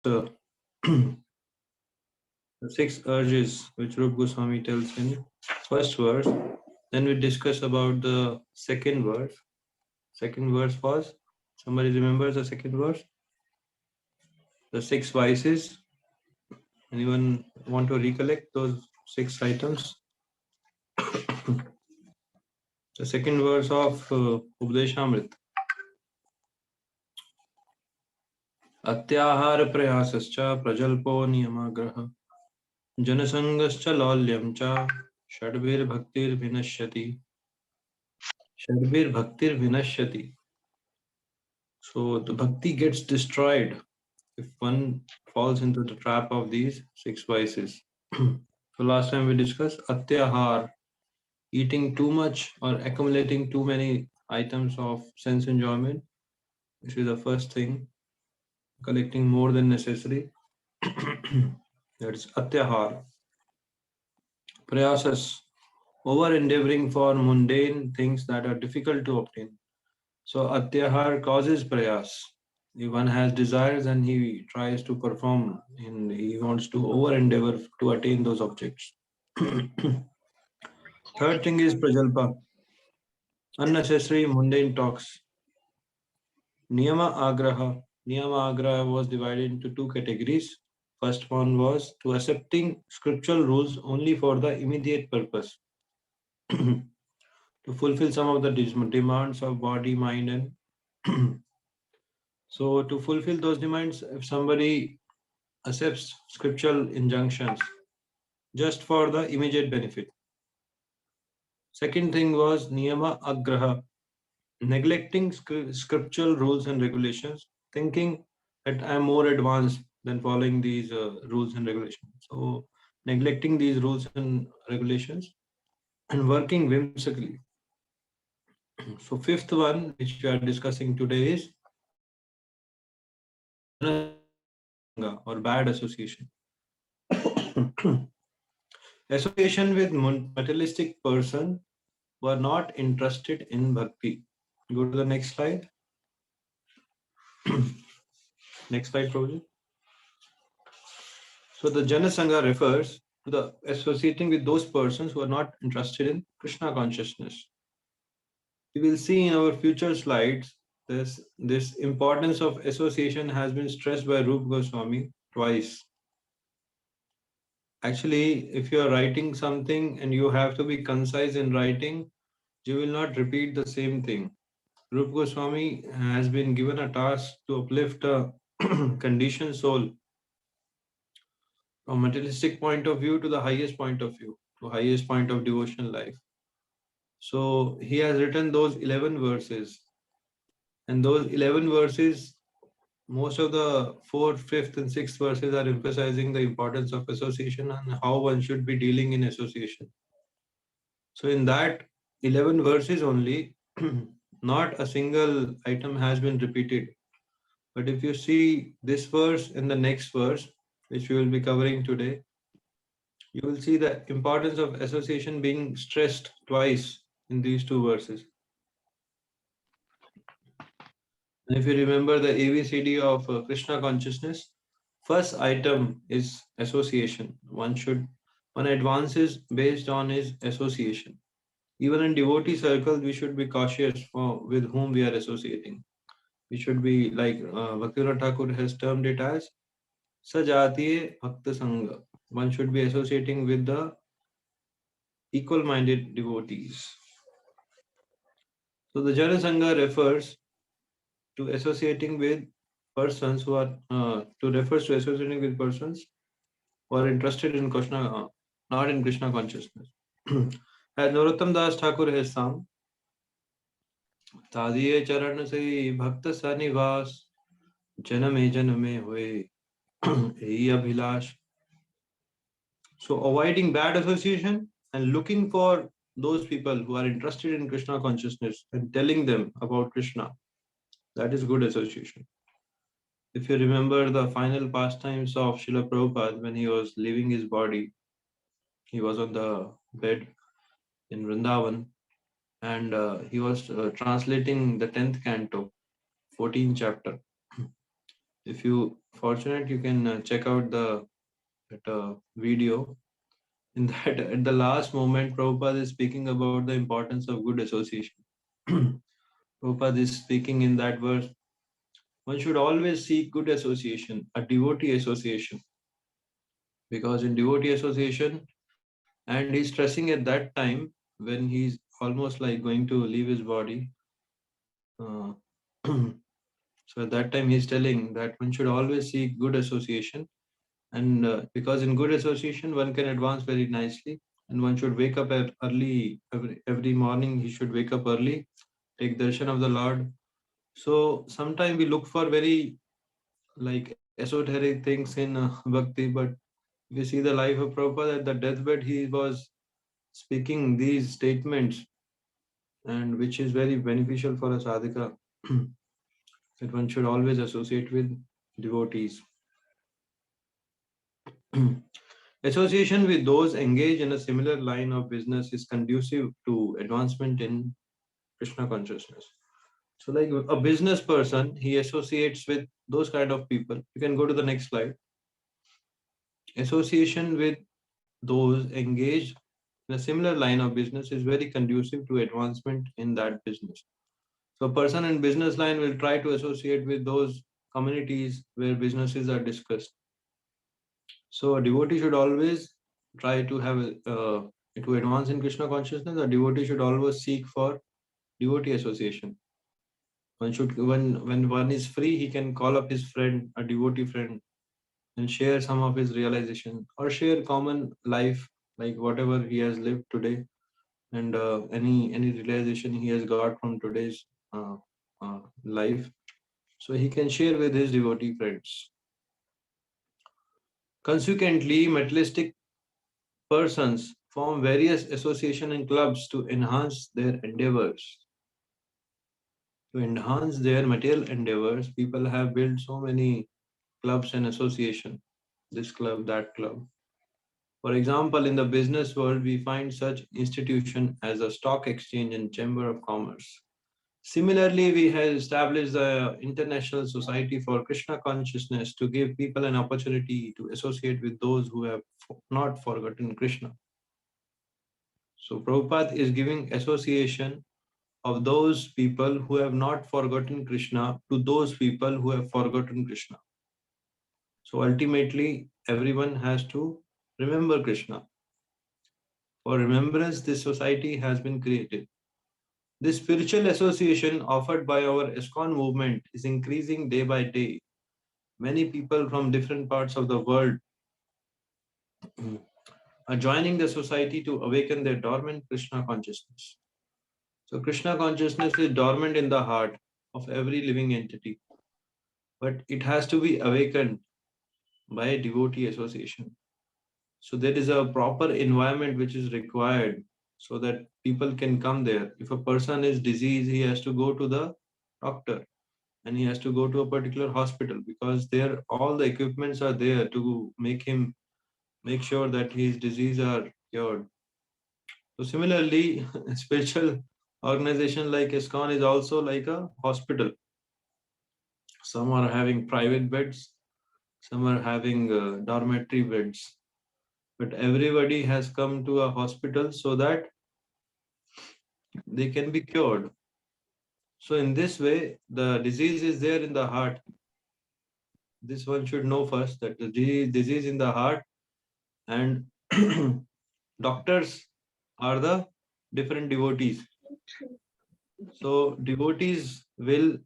the six urges which Rup Goswami tells in first verse. Then we discuss about the second verse. Second verse was, somebody remembers the second verse? The six vices. Anyone want to recollect those six items? The second verse of Updeshamrit. अत्याहार प्रयासश्च प्रजल्पो नियमाग्रह जनसंगश्च लौल्यं च षड्भिर्भक्तिर्विनश्यति षड्भिर्भक्तिर्विनश्यति. So the bhakti gets destroyed if one falls into the trap of these six vices. So last time we discussed atyahar, eating too much or accumulating too many items of sense enjoyment. This is the first thing. Collecting more than necessary. That's atyahar. Prayasas, over endeavoring for mundane things that are difficult to obtain. So atyahar causes prayas. If one has desires and he tries to perform and he wants to over endeavor to attain those objects. Third thing is prajalpa, unnecessary mundane talks. Niyama agraha. Niyama agraha was divided into two categories. First one was to accepting scriptural rules only for the immediate purpose. To fulfill some of the demands of body, mind, and so to fulfill those demands, if somebody accepts scriptural injunctions just for the immediate benefit. Second thing was niyama agraha, neglecting scriptural rules and regulations, thinking that I am more advanced than following these rules and regulations. So neglecting these rules and regulations and working whimsically. So fifth one, which we are discussing today, is or bad association. Association with materialistic person who are not interested in bhakti. Go to the next slide. Next slide, Prabhuji. So the Jana Sangha refers to the associating with those persons who are not interested in Krishna consciousness. We will see in our future slides this importance of association has been stressed by Rupa Goswami twice. Actually, if you are writing something and you have to be concise in writing, you will not repeat the same thing. Rupa Goswami has been given a task to uplift a conditioned soul from materialistic point of view to the highest point of view, to highest point of devotional life. So he has written those 11 verses, and those 11 verses, most of the 4th, 5th, and 6th verses are emphasizing the importance of association and how one should be dealing in association. So in that 11 verses only, not a single item has been repeated. But if you see this verse and the next verse, which we will be covering today, you will see the importance of association being stressed twice in these two verses. And if you remember the ABCD of Krishna consciousness, first item is association. One advances based on his association. Even in devotee circles, we should be cautious with whom we are associating. We should be like Bhaktivinoda Thakur has termed it as Sajatiye Bhakta Sangha. One should be associating with the equal-minded devotees. So the Jana Sangha refers to associating with persons who are refers to associating with persons who are interested in Krishna, not in Krishna consciousness. As Narottam Das Thakur has sung, Tadiye charan se bhakta sanivas janame janame hoye hi abhilash. So avoiding bad association and looking for those people who are interested in Krishna consciousness and telling them about Krishna, that is good association. If you remember the final pastimes of Srila Prabhupada when he was leaving his body, he was on the bed in Vrindavan and he was translating the 10th canto, 14th chapter. If you fortunate, you can check out that video. In that, at the last moment, Prabhupada is speaking about the importance of good association. Prabhupada is speaking in that verse, one should always seek good association, a devotee association, because in devotee association, and he's stressing at that time when he's almost like going to leave his body. Uh, so at that time, he's telling that one should always seek good association, and because in good association, one can advance very nicely, and one should wake up early every morning. He should wake up early, take darshan of the Lord. So sometimes we look for very like esoteric things in bhakti, but if you see the life of Prabhupada at the deathbed, he was speaking these statements, and which is very beneficial for a sadhaka, that one should always associate with devotees. Association with those engaged in a similar line of business is conducive to advancement in Krishna consciousness. So, like a business person, he associates with those kind of people. You can go to the next slide. Association with those engaged in a similar line of business is very conducive to advancement in that business. So a person in business line will try to associate with those communities where businesses are discussed. So a devotee should always try to have to advance in Krishna consciousness. A devotee should always seek for devotee association. One should when one is free, he can call up his friend, a devotee friend, and share some of his realization or share common life, like whatever he has lived today, and any realization he has got from today's life, so he can share with his devotee friends. Consequently, materialistic persons form various associations and clubs to enhance their endeavors. To enhance their material endeavors, people have built so many clubs and association, this club, that club. For example, in the business world, we find such institution as a stock exchange and chamber of commerce. Similarly, we have established the International Society for Krishna Consciousness to give people an opportunity to associate with those who have not forgotten Krishna. So Prabhupada is giving association of those people who have not forgotten Krishna to those people who have forgotten Krishna. So ultimately, everyone has to remember Krishna. For remembrance, this society has been created. This spiritual association offered by our ISKCON movement is increasing day by day. Many people from different parts of the world are joining the society to awaken their dormant Krishna consciousness. So Krishna consciousness is dormant in the heart of every living entity, but it has to be awakened by devotee association. So there is a proper environment which is required so that people can come there. If a person is diseased, he has to go to the doctor and he has to go to a particular hospital, because there all the equipments are there to make sure that his disease are cured. So similarly, spiritual organization like ISKCON is also like a hospital. Some are having private beds, some are having dormitory beds, but everybody has come to a hospital so that they can be cured. So in this way, the disease is there in the heart. This one should know first, that the disease in the heart, and doctors are the different devotees. So devotees will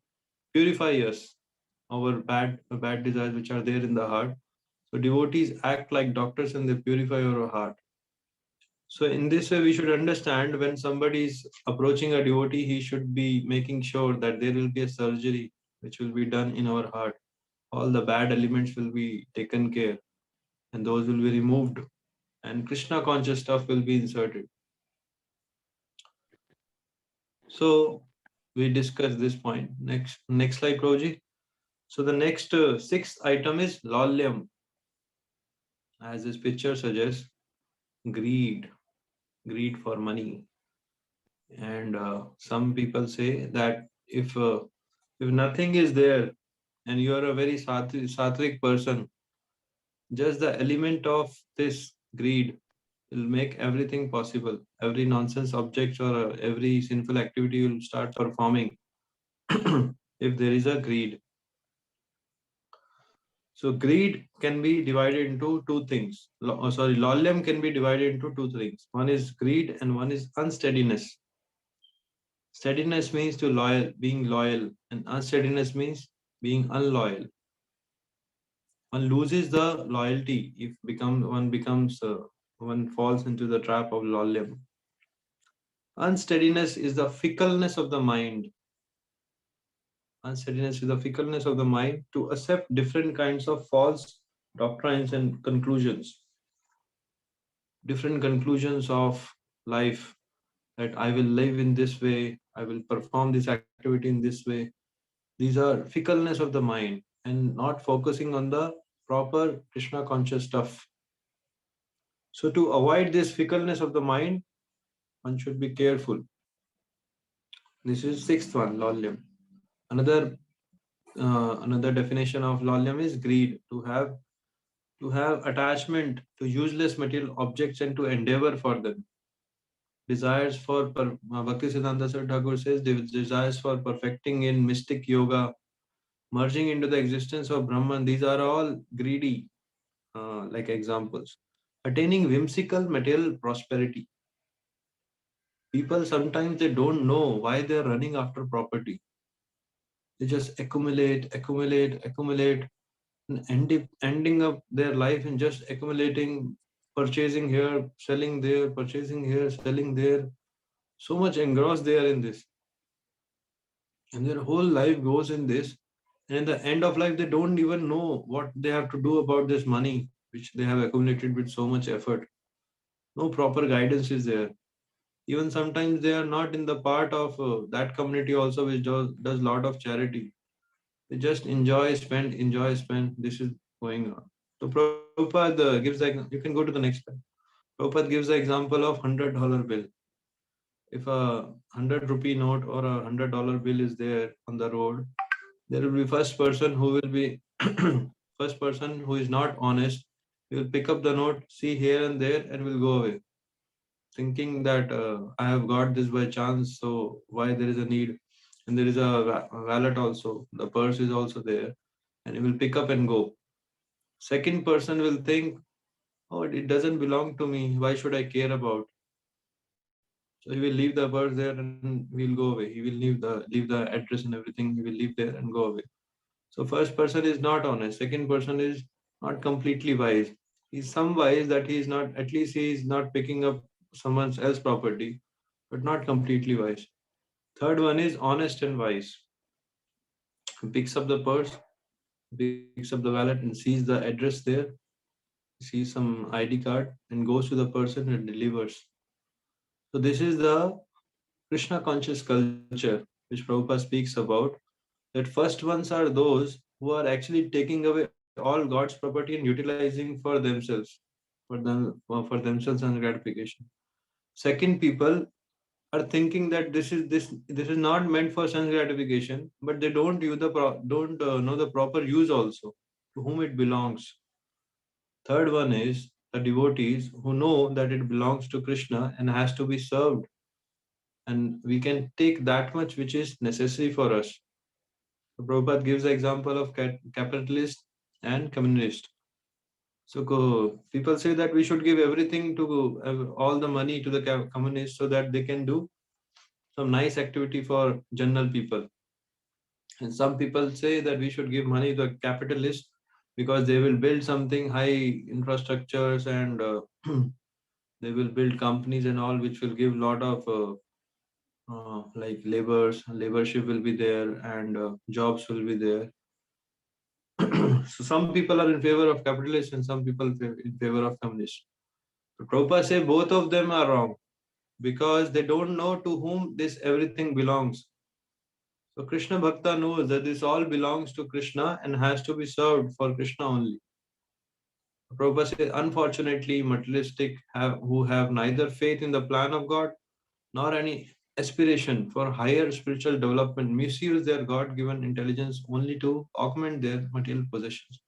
purify us, our bad desires which are there in the heart. So devotees act like doctors and they purify our heart. So in this way, we should understand when somebody is approaching a devotee, he should be making sure that there will be a surgery which will be done in our heart. All the bad elements will be taken care and those will be removed, and Krishna conscious stuff will be inserted. So we discussed this point. Next slide, Proji. So the next sixth item is lolyam. As this picture suggests, greed, greed for money. And some people say that if nothing is there, and you are a very sattvic person, just the element of this greed will make everything possible. Every nonsense object or every sinful activity will start performing if there is a greed. So greed can be divided into two things. Lolyam can be divided into two things. One is greed and one is unsteadiness. Steadiness means being loyal, and unsteadiness means being unloyal. One loses the loyalty if one falls into the trap of lolyam. Unsteadiness is the fickleness of the mind. Unsteadiness is the fickleness of the mind to accept different kinds of false doctrines and conclusions, different conclusions of life, that I will live in this way, I will perform this activity in this way. These are fickleness of the mind and not focusing on the proper Krishna conscious stuff. So to avoid this fickleness of the mind, one should be careful. This is sixth one, lolyam. Another another definition of lolyam is greed, to have attachment to useless material objects and to endeavor for them. Desires for Bhaktisiddhanta Saraswati Thakur says desires for perfecting in mystic yoga, merging into the existence of Brahman. These are all greedy, like examples. Attaining whimsical material prosperity. People sometimes they don't know why they're running after property. They just accumulate, and ending up their life in just accumulating, purchasing here, selling there, purchasing here, selling there. So much engrossed they are in this, and their whole life goes in this. And at the end of life, they don't even know what they have to do about this money which they have accumulated with so much effort. No proper guidance is there. Even sometimes they are not in the part of that community also which does lot of charity. They just enjoy, spend. This is going on. So Prabhupada gives you can go to the next slide. Prabhupada gives the example of $100 bill. If a 100 rupee note or a $100 bill is there on the road, there will be first person who will be first person who is not honest. He will pick up the note, see here and there, and will go away, thinking that I have got this by chance, so why there is a need? And there is a wallet also, the purse is also there, and he will pick up and go. Second person will think, oh, it doesn't belong to me. Why should I care about? So he will leave the purse there and he'll go away. He will leave the address and everything. He will leave there and go away. So first person is not honest. Second person is not completely wise. He's some wise that he is not. At least he is not picking up someone else's property, but not completely wise. Third one is honest and wise. He picks up the purse, picks up the wallet, and sees the address there. Sees some ID card and goes to the person and delivers. So this is the Krishna conscious culture which Prabhupada speaks about. That first ones are those who are actually taking away all God's property and utilizing for themselves, for themselves and gratification. Second, people are thinking that this is not meant for sense gratification, but they don't know the proper use also to whom it belongs. Third one is the devotees who know that it belongs to Krishna and has to be served, and we can take that much which is necessary for us. So Prabhupada gives the example of capitalist and communist. So people say that we should give everything to all the money to the communists so that they can do some nice activity for general people. And some people say that we should give money to the capitalists because they will build something high infrastructures and they will build companies and all which will give lot of like laborship will be there and jobs will be there. So some people are in favor of capitalists and some people in favor of communists. So Prabhupada say both of them are wrong because they don't know to whom this everything belongs. So Krishna Bhakta knows that this all belongs to Krishna and has to be served for Krishna only. Prabhupada says, unfortunately, materialistic who have neither faith in the plan of God nor any aspiration for higher spiritual development misuse their God-given intelligence only to augment their material possessions.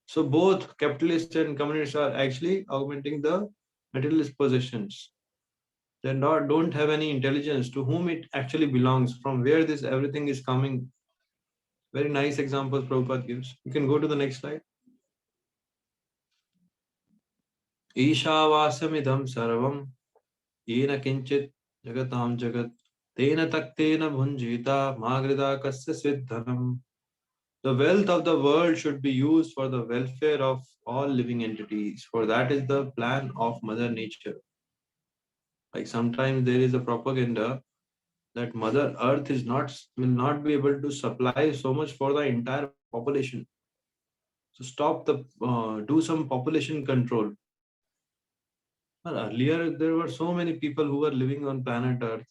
So both capitalists and communists are actually augmenting the materialist possessions. They don't have any intelligence to whom it actually belongs, from where this everything is coming. Very nice examples Prabhupada gives. You can go to the next slide. Ishavasam sarvam yena kinchit jagatam jagat tena taktena bhunjita magrida kasya siddhanam. The wealth of the world should be used for the welfare of all living entities, for that is the plan of Mother Nature. Like sometimes there is a propaganda that Mother Earth will not be able to supply so much for the entire population. So stop the do some population control. Well, earlier there were so many people who were living on planet Earth.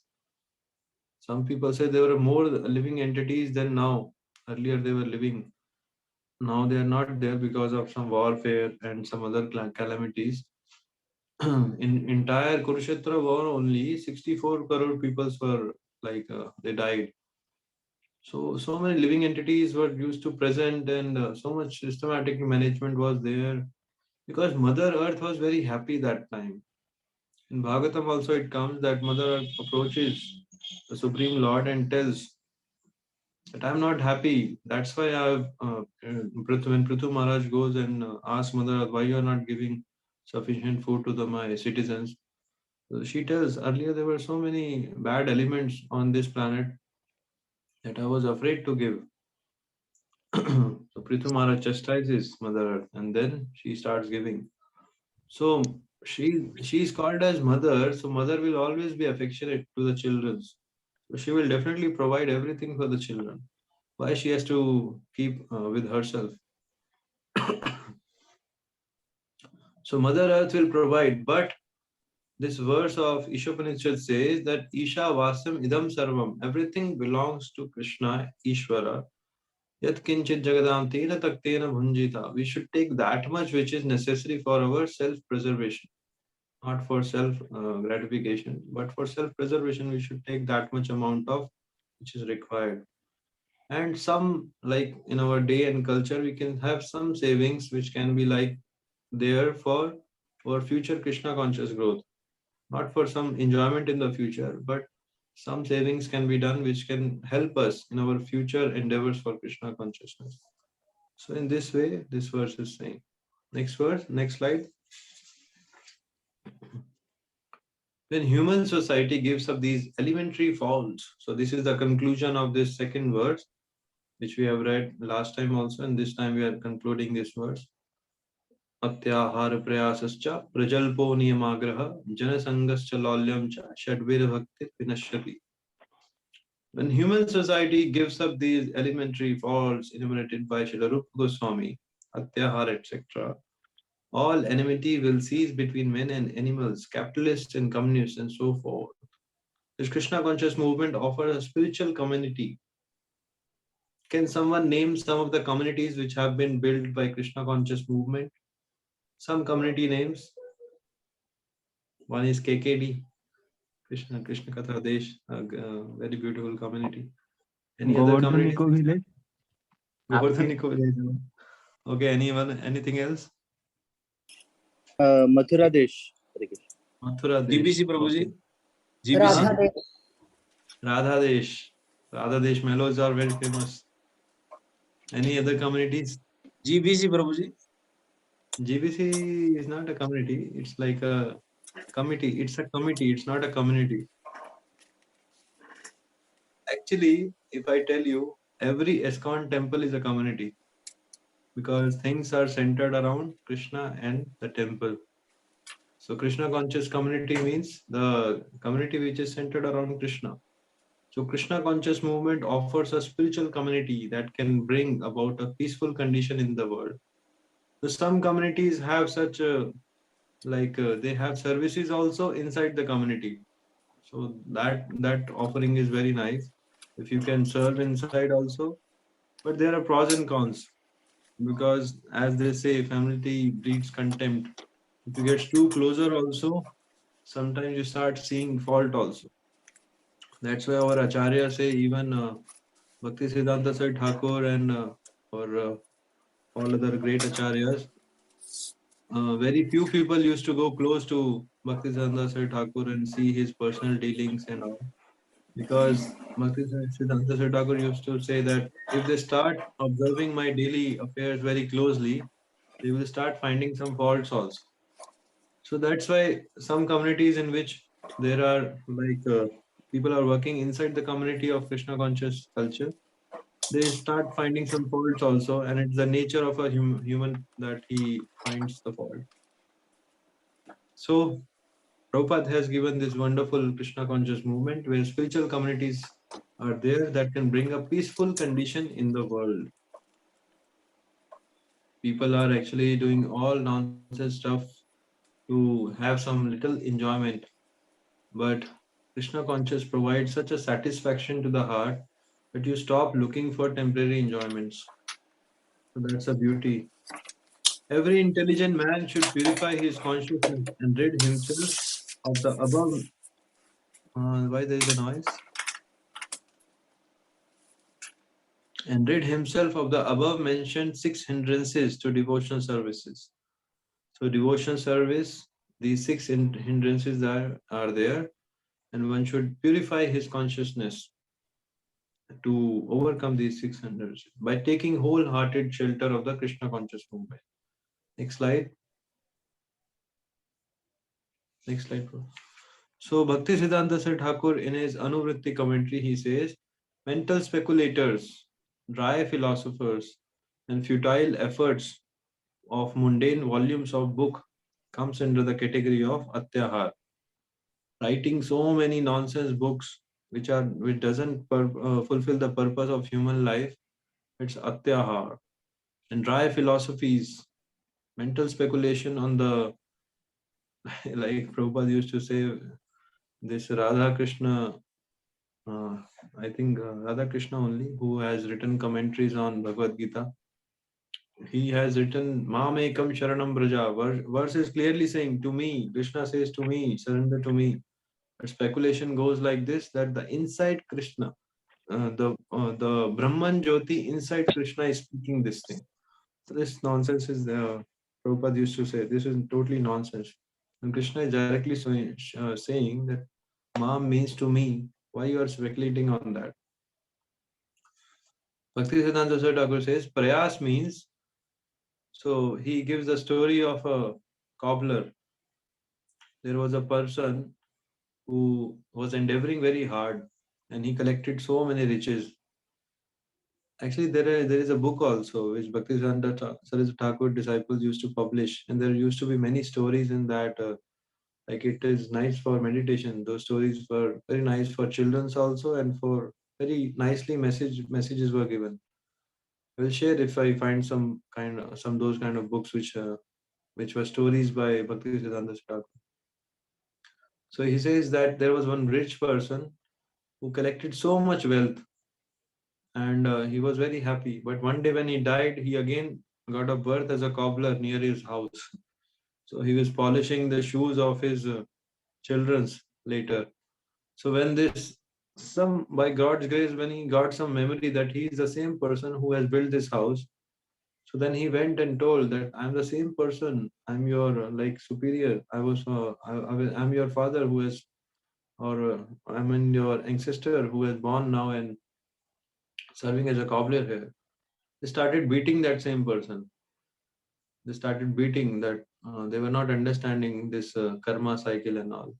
Some people say there were more living entities than now. Earlier they were living. Now they are not there because of some warfare and some other calamities. In entire Kurukshetra war, only 64 crore people were they died. So many living entities were used to present, and so much systematic management was there because Mother Earth was very happy that time. In Bhagavatam also it comes that Mother Earth approaches the Supreme Lord and tells that I'm not happy. That's why when Prithu Maharaj goes and asks Mother Earth why you are not giving sufficient food to my citizens. So she tells earlier there were so many bad elements on this planet that I was afraid to give. So Prithu Maharaj chastises Mother Earth and then she starts giving. So she's called as mother, so mother will always be affectionate to the children. So she will definitely provide everything for the children. Why she has to keep with herself? So Mother Earth will provide, but this verse of Ishopanishad says that Isha Vasam Idam Sarvam, everything belongs to Krishna, Ishvara. Yat kinchit jagadam tena taktena bhunjita. We should take that much which is necessary for our self-preservation, not for self-gratification, but for self-preservation. We should take that much amount of which is required. And some, like in our day and culture, we can have some savings which can be like there for our future Krishna conscious growth, not for some enjoyment in the future, but some savings can be done which can help us in our future endeavors for Krishna consciousness. So in this way, this verse is saying. Next verse, next slide. When human society gives up these elementary faults, so this is the conclusion of this second verse, which we have read last time also, and this time we are concluding this verse. अत्याहार प्रयासश्च प्रजल्पो नियमाग्रह जनसंगश्च लौल्यं च षड्वीर भक्ति विनश्यति. When human society gives up these elementary faults enumerated by Srila Rupa Goswami, Atyahar, etc., all enmity will cease between men and animals, capitalists and communists, and so forth. This Krishna conscious movement offers a spiritual community. Can someone name some of the communities which have been built by Krishna conscious movement? Some community names. One is KKD, Krishna Katha Desh, a very beautiful community. Any other communities? Govardhan village. Govardhan village. Okay, anything else? Mathura Desh. Mathura Desh. GBC Prabhuji. GBC. Radha Desh. Radha Desh mellows are very famous. Any other communities? GBC Prabhuji. GBC is not a community. It's like a committee. It's a committee. It's not a community. Actually, if I tell you, every ISKCON temple is a community because things are centered around Krishna and the temple. So Krishna conscious community means the community which is centered around Krishna. So Krishna conscious movement offers a spiritual community that can bring about a peaceful condition in the world. So some communities have such they have services also inside the community. So that offering is very nice. If you can serve inside also, but there are pros and cons because as they say, family breeds contempt. If you get too closer also, sometimes you start seeing fault also. That's why our Acharya say, even Bhakti Siddhanta Sai Thakur and or all other great Acharyas, very few people used to go close to Bhakti Siddhanta Sai Thakur and see his personal dealings and all. Because Bhakti Siddhanta Sai Thakur used to say that if they start observing my daily affairs very closely, they will start finding some faults also. So that's why some communities in which there are people are working inside the community of Krishna conscious culture, they start finding some faults also, and it's the nature of a human that he finds the fault. So Prabhupada has given this wonderful Krishna conscious movement where spiritual communities are there that can bring a peaceful condition in the world. People are actually doing all nonsense stuff to have some little enjoyment, but Krishna conscious provides such a satisfaction to the heart that you stop looking for temporary enjoyments. So that's a beauty. Every intelligent man should purify his consciousness and rid himself of the above. Why there is a noise? And rid himself of the above mentioned six hindrances to devotional services. So, devotional service, these six hindrances are there, and one should purify his consciousness to overcome these six hindrances by taking wholehearted shelter of the Krishna conscious movement. Next slide. Next slide, bro. So Bhakti Siddhanta Sai Thakur in his Anuvritti commentary, he says, mental speculators, dry philosophers, and futile efforts of mundane volumes of book comes under the category of Atyahar. Writing so many nonsense books which doesn't fulfill the purpose of human life, it's Atyahar. And dry philosophies, mental speculation on the like Prabhupada used to say, this Radha Krishna, uh, I think Radha Krishna only, who has written commentaries on Bhagavad Gita. He has written Mamekam Sharanam Braja. Verse is clearly saying, to me, Krishna says to me, surrender to me. But speculation goes like this, that the inside Krishna, the Brahman Jyoti inside Krishna is speaking this thing. So this nonsense is Prabhupada used to say, this is totally nonsense. And Krishna is directly saying that Mam means to me. Why you are speculating on that? Bhakti Siddhanta Saraswati Thakur says prayas means, so he gives the story of a cobbler. There was a person who was endeavoring very hard and he collected so many riches. Actually, there is a book also which Bhakti Siddhanta Saraswati Thakur disciples used to publish, and there used to be many stories in that. Like it is nice for meditation. Those stories were very nice for childrens also, and for very nicely messages were given. I will share if I find some those kind of books which were stories by Bhakti Siddhanta Thakur. So he says that there was one rich person who collected so much wealth, and he was very happy. But one day when he died, he again got a birth as a cobbler near his house. So he was polishing the shoes of his children's later. So when this, some by God's grace, when he got some memory that he is the same person who has built this house, so then he went and told that I'm the same person. I'm your like superior. I'm your father who is, or I'm in your ancestor who is born now and serving as a cobbler here. They started beating that same person. They started beating that. They were not understanding this karma cycle and all.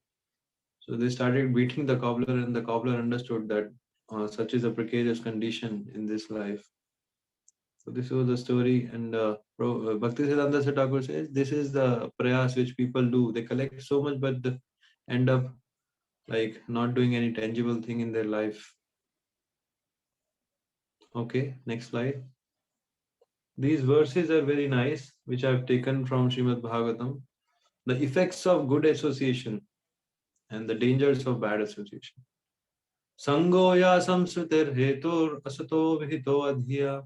So they started beating the cobbler, and the cobbler understood that such is a precarious condition in this life. So this was the story, and Bhakti Siddhanta Thakur says this is the prayas which people do. They collect so much, but they end up like not doing any tangible thing in their life. Okay, next slide. These verses are very nice, which I've taken from Srimad Bhagavatam. The effects of good association and the dangers of bad association. Sango ya samsrutir hetur asato vihito adhiya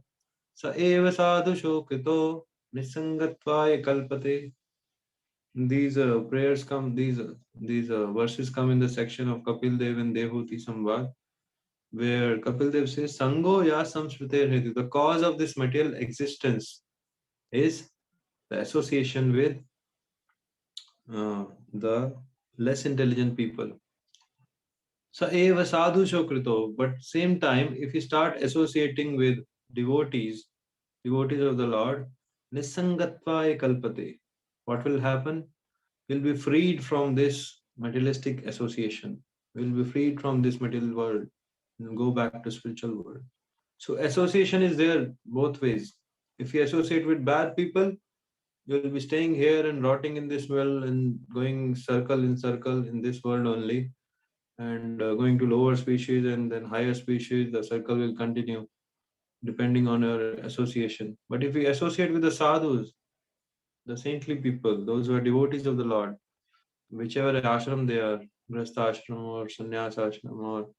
sa eva sadhu shokito nisangatvaya kalpate. These prayers come, these verses come in the section of Kapil Dev and Devuti Samvad, where Kapil Dev says, Sango ya samsrute hetu. The cause of this material existence is the association with the less intelligent people. Sa eva sadhu shokrito. But same time, if you start associating with devotees, devotees of the Lord, nisangatva kalpate. What will happen? We'll be freed from this materialistic association. We'll be freed from this material world and go back to spiritual world. So association is there both ways. If you associate with bad people, you'll be staying here and rotting in this world and going circle in circle in this world only, and going to lower species and then higher species. The circle will continue depending on your association. But if we associate with the sadhus, the saintly people, those who are devotees of the Lord, whichever ashram they are, grastha ashram or sannyas ashram or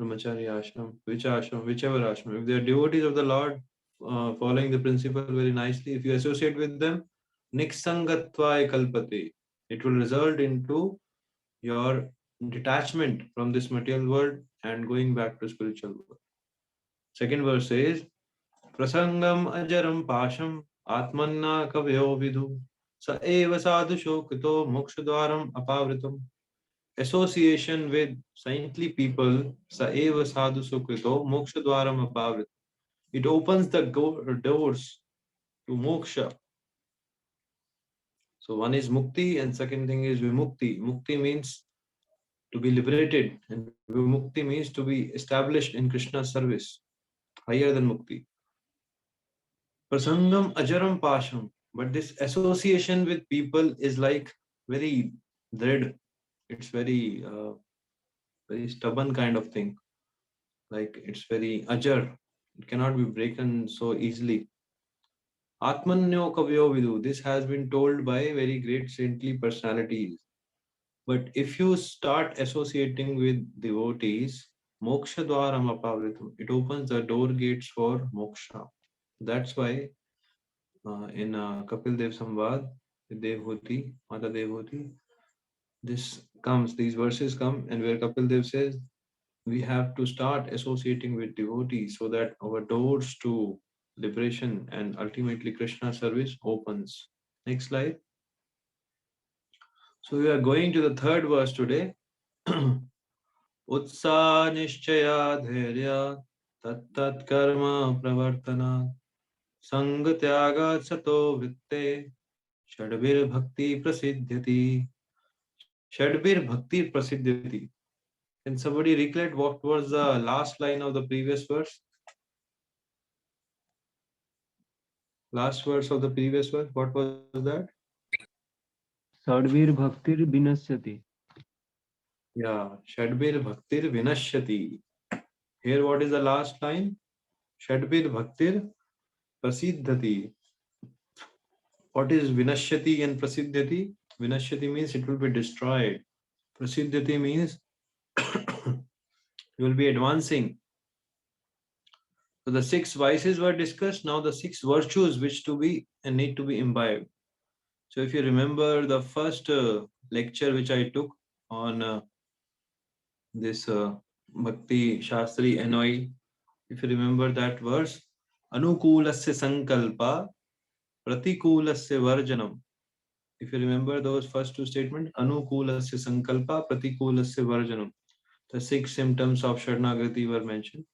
brahmachari ashram, whichever ashram, if they are devotees of the Lord, following the principle very nicely, if you associate with them, niksangatvai kalpate, it will result into your detachment from this material world and going back to spiritual world. Second verse says, Prasangam ajaram pasham atmanna kavyo vidhu sa eva sadhusho krito mokshadwaram apavritam. Association with saintly people, sa eva sadhusho krito mokshadwaram apavritam. It opens the doors to moksha. So one is mukti and second thing is vimukti. Mukti means to be liberated and vimukti means to be established in Krishna's service, higher than mukti. Prasangam ajaram pasham. But this association with people is like very dread. It's very stubborn kind of thing. Like it's very ajar. It cannot be broken so easily. Atmanyo kavyo vidu. This has been told by very great saintly personalities. But if you start associating with devotees, moksha dwaram apavritam. It opens the door gates for moksha. That's why in Kapil Dev Samvad, Devhuti, Mata Devhuti, these verses come, and where Kapil Dev says, we have to start associating with devotees so that our doors to liberation and ultimately Krishna service opens. Next slide. So we are going to the third verse today. Utsa nishchaya dharya tat karma pravartana sangatyaga sato vitte Shadbir Bhakti Prasiddhati. Shadbir Bhakti Prasiddhati. Can somebody recollect what was the last line of the previous verse? Last verse of the previous verse, what was that? Sadvir Bhaktir Vinasyati. Yeah, Shadbir Bhaktir Vinashyati. Here, what is the last line? Shadbir Bhaktir Prasiddhati. What is Vinashyati and Prasiddhati? Vinashyati means it will be destroyed. Prasiddhati means you will be advancing. So the 6 vices were discussed. Now the 6 virtues which to be and need to be imbibed. So if you remember the first lecture which I took on this Bhakti Shastri NOI, if you remember that verse, Anukulasya Sankalpa Pratikulasya Varjanam. If you remember those first 2 statements, Anukulasya Sankalpa Pratikulasya Varjanam. The 6 symptoms of Sharnagrati were mentioned.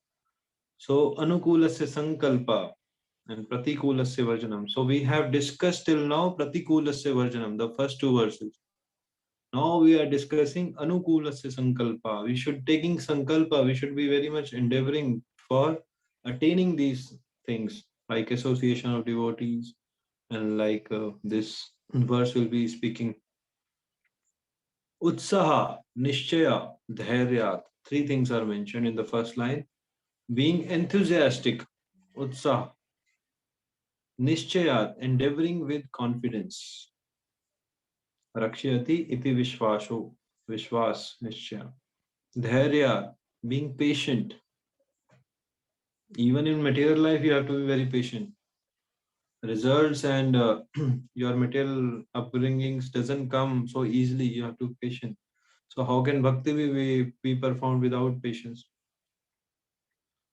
So Anukulasya Sankalpa and Pratikulasya Varjanam. So we have discussed till now Pratikulasya Varjanam, the first 2 verses. Now we are discussing Anukulasya Sankalpa. We should taking Sankalpa, we should be very much endeavoring for attaining these things like association of devotees and like this verse will be speaking. Utsaha, Nishchaya, Dhairyat. 3 things are mentioned in the first line. Being enthusiastic, Utsaha. Nishchayat, endeavoring with confidence. Rakshyati iti vishvasho, vishwas, nishchaya. Dhairya, being patient. Even in material life, you have to be very patient. results and your material upbringings doesn't come so easily. You have to be patient. So how can bhakti be performed without patience,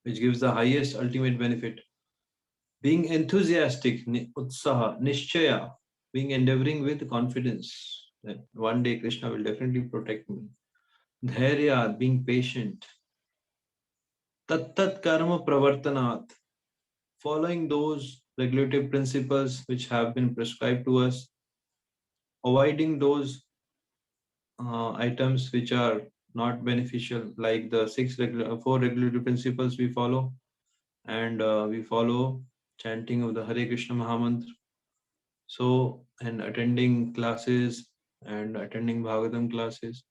which gives the highest ultimate benefit? Being enthusiastic, utsaha, nishchaya, being endeavoring with confidence that one day Krishna will definitely protect me. Dhairya, being patient. Tat karma pravartanat, following those regulative principles which have been prescribed to us, avoiding those items which are not beneficial, like the four regulative principles we follow, and we follow chanting of the Hare Krishna Mahamantra. So, and attending classes and attending Bhagavatam classes.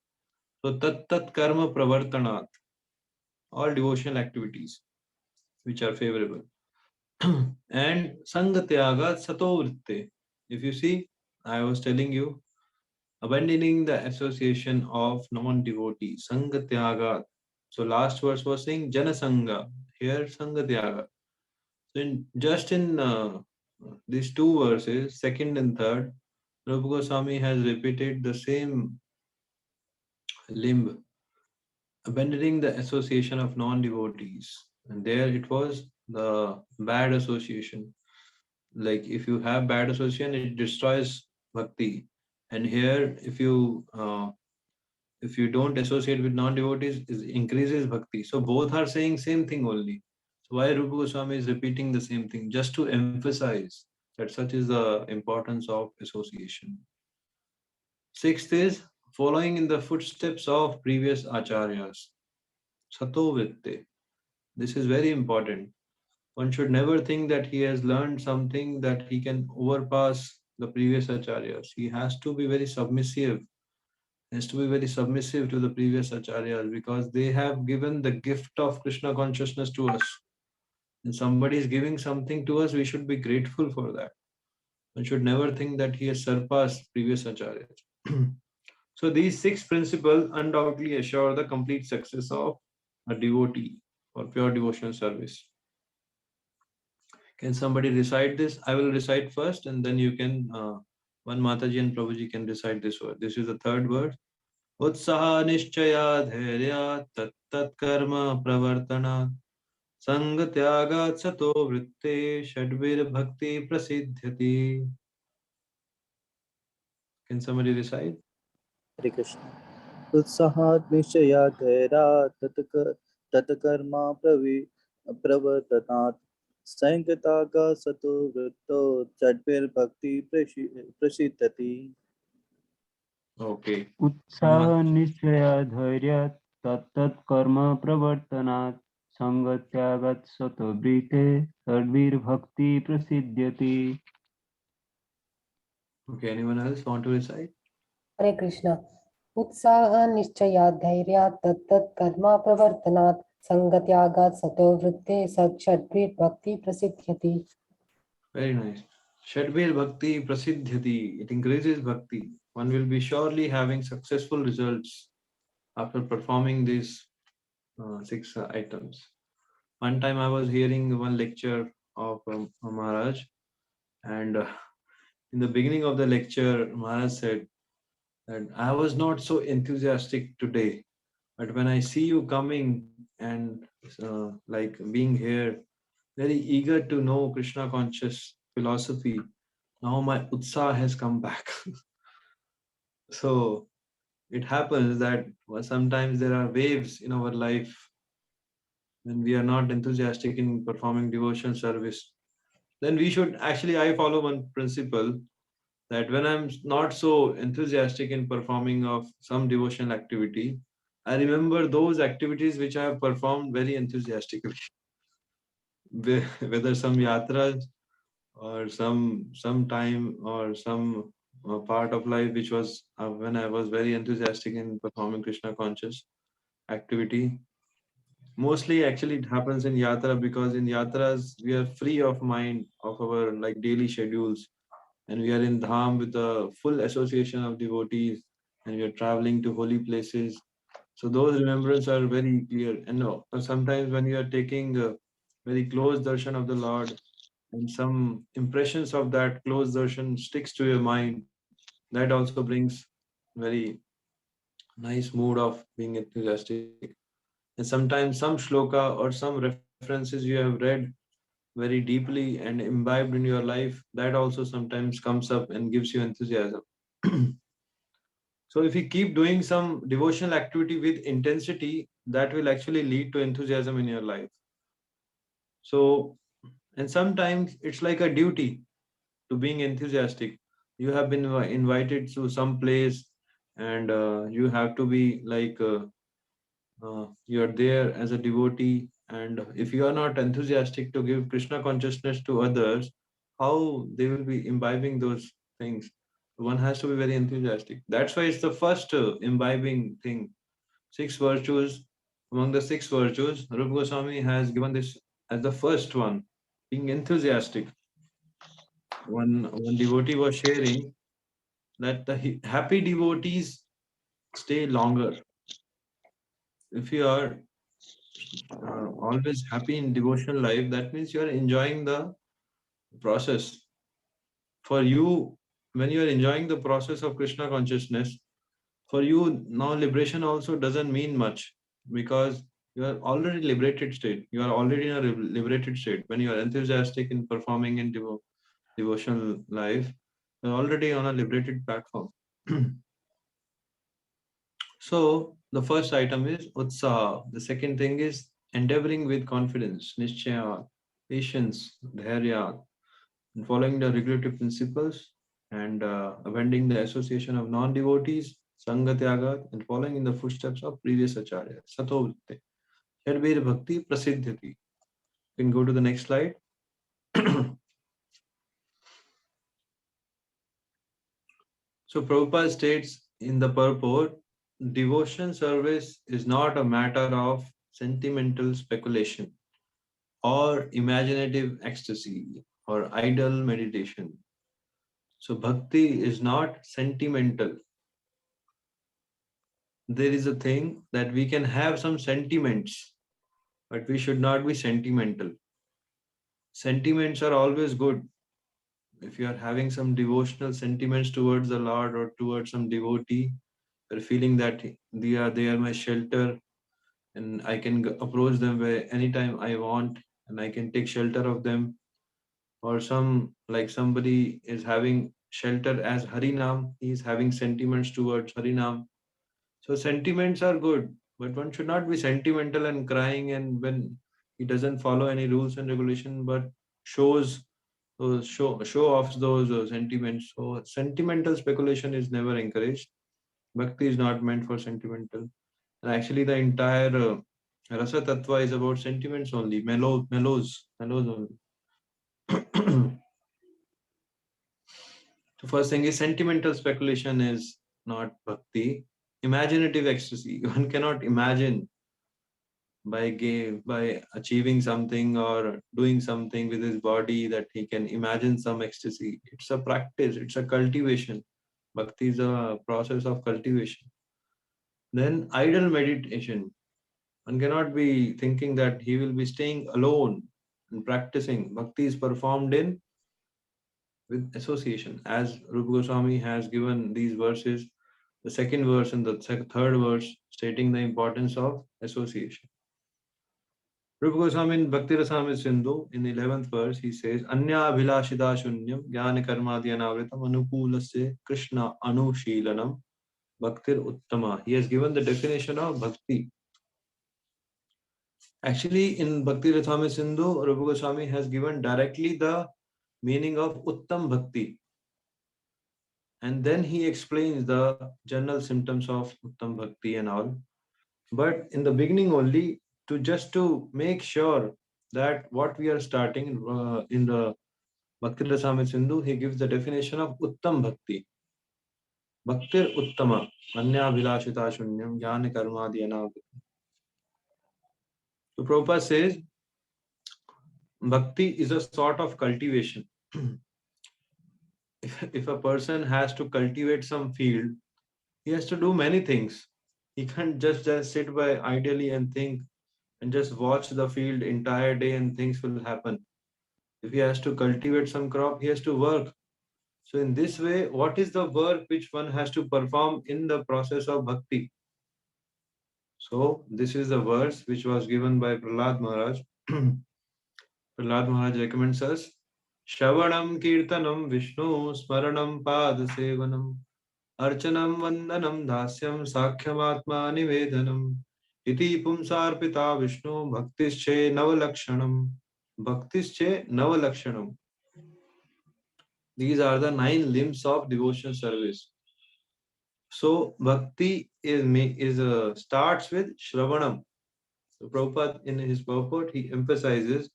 So, tat karma pravartanat, all devotional activities which are favorable. And sangatyaga sato vritte. If you see, I was telling you, abandoning the association of non-devotee, sangatyaga. So last verse was saying janasanga, here sangatyaga. So just in these two verses, second and third, Rupa Goswami has repeated the same limb, abandoning the association of non-devotees. And there it was the bad association. Like if you have bad association, it destroys bhakti. And here, if you don't associate with non-devotees, it increases bhakti. So both are saying same thing only. So why Rupa Goswami is repeating the same thing? Just to emphasize that such is the importance of association. Sixth is following in the footsteps of previous acharyas. Sato Vritte. This is very important. One should never think that he has learned something that he can overpass the previous acharyas. He has to be very submissive, has to be very submissive to the previous acharyas because they have given the gift of Krishna consciousness to us. And somebody is giving something to us, we should be grateful for that. One should never think that he has surpassed previous acharyas. So these six principles undoubtedly assure the complete success of a devotee or pure devotional service. Can somebody recite this? I will recite first and then you can, one Mataji and Prabhuji can recite this word. This is the third word. Utsaha nishchaya dhairya tat tat karma pravartana sang tyaga sato vritte shadvir bhakti prasidhyati. Can somebody recite? Hare Krishna. उत्साहात् निश्चयात् धैर्यात् तत्कर्मा प्रवर्तनात् संगतागा सतो वृत्तो चड्भिर्भक्ति प्रसिद्धति. Okay. उत्साह निश्चय धैर्य तत्तत् कर्म प्रवर्तनात् संगत्यागत् सतोब्रीते तद्भिर्भक्ति प्रसिद्ध्यति. Okay, anyone else want to recite? हरे कृष्ण उत्साह निश्चयात् धैर्यात् तत्तत् कर्म प्रवर्तनात् संगत्यागात् सतो वृत्ते षड्भिर्भक्ति प्रसिद्ध्यति. Very nice. Shadbir Bhakti Prasidhyati. It increases bhakti. One will be surely having successful results after performing these six items. One time I was hearing one lecture of Maharaj, and in the beginning of the lecture, Maharaj said that I was not so enthusiastic today, but when I see you coming and like being here, very eager to know Krishna conscious philosophy, now my utsaha has come back. So it happens that sometimes there are waves in our life when we are not enthusiastic in performing devotion service. Then we should actually, I follow one principle that when I'm not so enthusiastic in performing of some devotional activity, I remember those activities which I have performed very enthusiastically. Whether some yatras or some time or some part of life which was when I was very enthusiastic in performing Krishna conscious activity. Mostly actually it happens in yatra because in yatras we are free of mind of our like daily schedules and we are in dham with a full association of devotees and we are traveling to holy places. So those remembrances are very clear. And no, sometimes when you are taking a very close darshan of the Lord, and some impressions of that close darshan sticks to your mind, that also brings very nice mood of being enthusiastic. And sometimes some shloka or some references you have read very deeply and imbibed in your life, that also sometimes comes up and gives you enthusiasm. So if you keep doing some devotional activity with intensity, that will actually lead to enthusiasm in your life. So, and sometimes it's like a duty to being enthusiastic. You have been invited to some place, and you have to be like you are there as a devotee. And if you are not enthusiastic to give Krishna consciousness to others, how they will be imbibing those things? One has to be very enthusiastic. That's why it's the first imbibing thing. Six virtues. Among the six virtues, Rupa Goswami has given this as the first one, being enthusiastic. One devotee was sharing that the happy devotees stay longer. If you are always happy in devotional life, that means you are enjoying the process. For you, when you are enjoying the process of Krishna consciousness, for you now liberation also doesn't mean much, because you are already liberated state. You are already in a liberated state. When you are enthusiastic in performing in devotional life, you're already on a liberated platform. So the first item is utsaha. The second thing is endeavoring with confidence, nishchaya, patience, dhairya, and following the regulative principles, and abandoning the association of non-devotees, sangatyaga, and following in the footsteps of previous acharya. Satovritte. Shadbir bhakti prasiddhati. You can go to the next slide. So Prabhupada states in the purport, devotion service is not a matter of sentimental speculation or imaginative ecstasy or idle meditation. So bhakti is not sentimental. There is a thing that we can have some sentiments, but we should not be sentimental. Sentiments are always good. If you are having some devotional sentiments towards the Lord or towards some devotee, you're feeling that they are my shelter, and I can approach them where anytime I want, and I can take shelter of them. Or some, like somebody is having shelter as Harinam, he is having sentiments towards Harinam. So sentiments are good, but one should not be sentimental and crying, and when he doesn't follow any rules and regulation, but shows show off those sentiments. So sentimental speculation is never encouraged. Bhakti is not meant for sentimental. And actually, the entire Rasa Tattva is about sentiments only, mellows only. The first thing is sentimental speculation is not bhakti. Imaginative ecstasy. One cannot imagine by achieving something or doing something with his body that he can imagine some ecstasy. It's a practice, it's a cultivation. Bhakti is a process of cultivation. Then idle meditation. One cannot be thinking that he will be staying alone and practicing. Bhakti is performed in with association. As Rupa Goswami has given these verses, the second verse and the third verse stating the importance of association. Rupa Goswami in Bhakti Rasamrita Sindhu, in the 11th verse, he says, Anya Abhilashida Shunyam Jnana Karmadi Anavritam Anukulasya Krishna Anushilanam Bhaktir Uttama. He has given the definition of bhakti. Actually, in Bhakti Rasamrita Sindhu, Rupa Goswami has given directly the meaning of Uttam Bhakti. And then he explains the general symptoms of Uttam Bhakti and all. But in the beginning only, to make sure that what we are starting in the Bhakti Rasamrita Sindhu, he gives the definition of Uttam Bhakti. Bhaktir Uttama, Anya Vilashita Shunyam, Jnana Karmadi Anavritam. So Prabhupada says, Bhakti is a sort of cultivation. If a person has to cultivate some field, he has to do many things. He can't just sit by idly and think and just watch the field entire day and things will happen. If he has to cultivate some crop, he has to work. So in this way, what is the work which one has to perform in the process of bhakti? So this is the verse which was given by Prahlad Maharaj. Prahlad Maharaj recommends us Shravanam Kirtanam Vishnu Smaranam Pad Sevanam Archanam Vandanam Dasyam Sakhyam Nivedanam Iti Pumsarpita Vishnu Bhaktische Navalakshanam Bhaktische Navalakshanam. These are the 9 limbs of devotion service. So bhakti is starts with Shravanam. So Prabhupada in his purport he emphasizes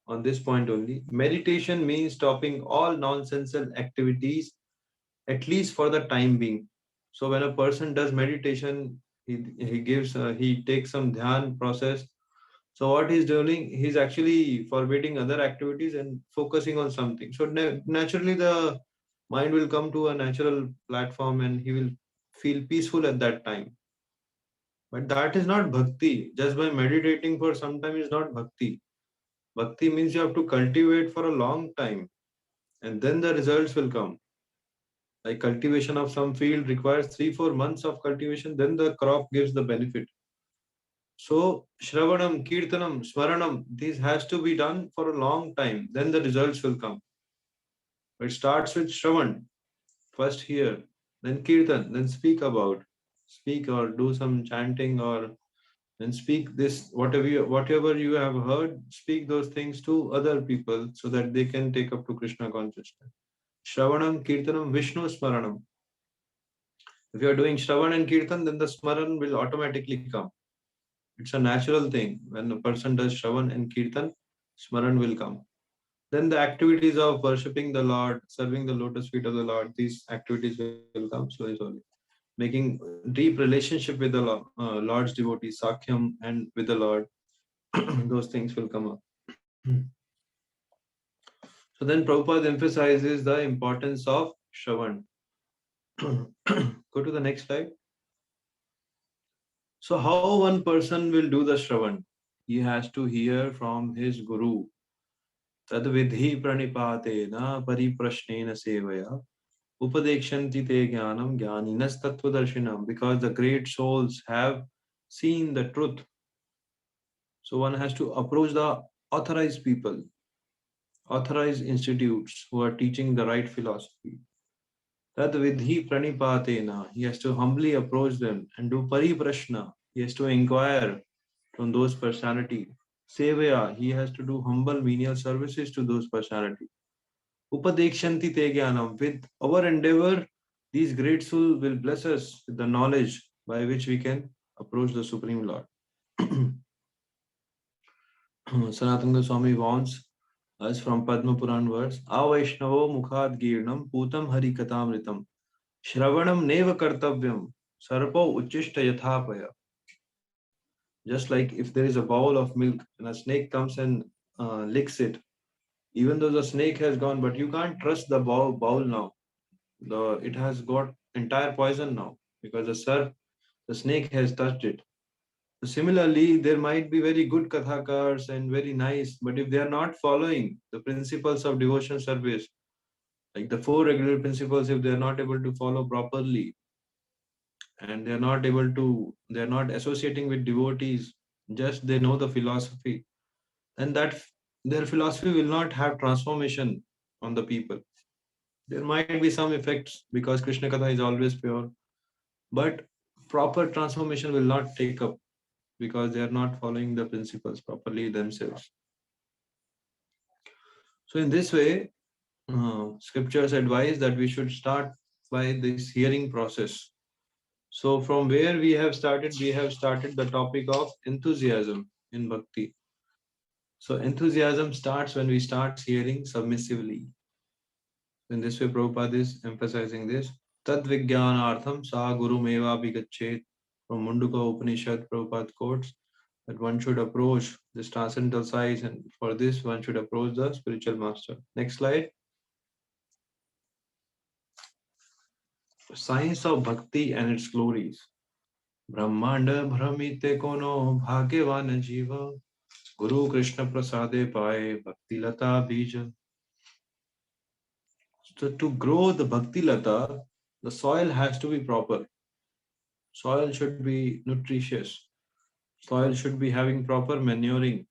on this point only. Meditation means stopping all nonsensical activities, at least for the time being. So when a person does meditation, he takes some dhyan process. So what he's doing, he's actually forbidding other activities and focusing on something. So naturally the mind will come to a natural platform and he will feel peaceful at that time. But that is not bhakti. Just by meditating for some time is not bhakti. Bhakti means you have to cultivate for a long time and then the results will come. Like cultivation of some field requires 3-4 months of cultivation, then the crop gives the benefit. So Shravanam, Kirtanam, Smaranam, this has to be done for a long time, then the results will come. It starts with Shravan, first hear, then Kirtan, then speak or do some chanting or then speak this, whatever you have heard, speak those things to other people so that they can take up to Krishna consciousness. Shravanam, Kirtanam, Vishnu Smaranam. If you are doing Shravan and Kirtan, then the Smaran will automatically come. It's a natural thing. When a person does Shravan and Kirtan, Smaran will come. Then the activities of worshipping the Lord, serving the lotus feet of the Lord, these activities will come slowly, slowly. Making deep relationship with the Lord's devotees, Sakhyam, and with the Lord, those things will come up. So then Prabhupada emphasizes the importance of Shravan. Go to the next slide. So how one person will do the Shravan? He has to hear from his Guru. Tad vidhi pranipatena pariprashnena sevaya upadekshanti te jnanam jnaninas tattvadarshinam. Because the great souls have seen the truth. So one has to approach the authorized people, authorized institutes who are teaching the right philosophy. Tad vidhi pranipatena. He has to humbly approach them and do pariprashna. He has to inquire from those personalities. Sevaya, he has to do humble menial services to those personalities. Upadekshanti te jnanam. With our endeavor, these great souls will bless us with the knowledge by which we can approach the Supreme Lord. Sanatana Goswami warns us from Padma Puran verse, Avaishnavo mukhad girnam putam hari katamritam shravanam neva kartavyam sarpo uchishta yathapaya. Just like if there is a bowl of milk and a snake comes and licks it, even though the snake has gone, but you can't trust the bowl now. It has got entire poison now because the snake has touched it. So similarly, there might be very good kathakars and very nice, but if they are not following the principles of devotion service, like the 4 regular principles, if they are not able to follow properly, and they are not associating with devotees, just they know the philosophy, and that their philosophy will not have transformation on the people. There might be some effects because Krishna Katha is always pure, but proper transformation will not take up because they are not following the principles properly themselves. So in this way, scriptures advise that we should start by this hearing process. So from where we have started the topic of enthusiasm in bhakti. So enthusiasm starts when we start hearing submissively. In this way, Prabhupada is emphasizing this. Tad Vijnanartham sa Guru Meva Bhigachet. From Munduka Upanishad, Prabhupada quotes that one should approach this transcendental science, and for this one should approach the spiritual master. Next slide. Science of Bhakti and its glories. Brahmanda Brahmite Kono Bhagyavan Jiva Guru Krishna Prasade Pai Bhakti Lata Bija. So to grow the Bhakti Lata, the soil has to be proper. Soil should be nutritious. Soil should be having proper manuring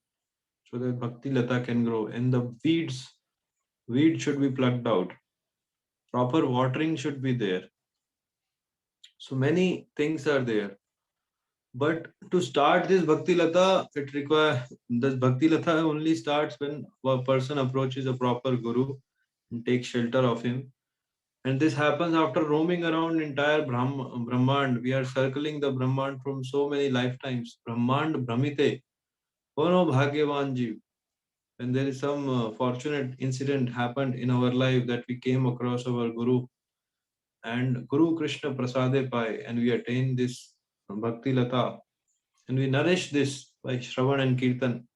so that Bhakti Lata can grow. And the weeds should be plucked out. Proper watering should be there. So many things are there. But to start this Bhakti Lata, this Bhakti Lata only starts when a person approaches a proper Guru and takes shelter of him. And this happens after roaming around entire Brahmand. We are circling the Brahmand from so many lifetimes. Brahmand Brahmite. Kono Bhagyavan Jeev. When there is some fortunate incident happened in our life that we came across our Guru and Guru Krishna Prasade Pai, and we attain this Bhakti Lata, and we nourish this by Shravan and Kirtan,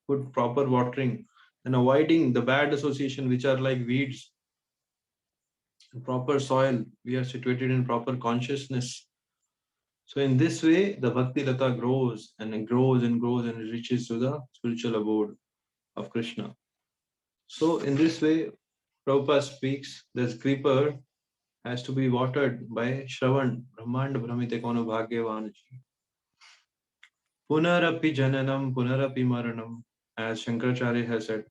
put proper watering and avoiding the bad association which are like weeds. Proper soil, we are situated in proper consciousness. So in this way, the Bhakti Lata grows and it grows and grows and it reaches to the spiritual abode of Krishna. So in this way, Prabhupada speaks, this creeper has to be watered by Shravan, Brahmand Brahmite Kono Bhagyavan. Punarapi Jananam, Punarapi Maranam, as Shankaracharya has said,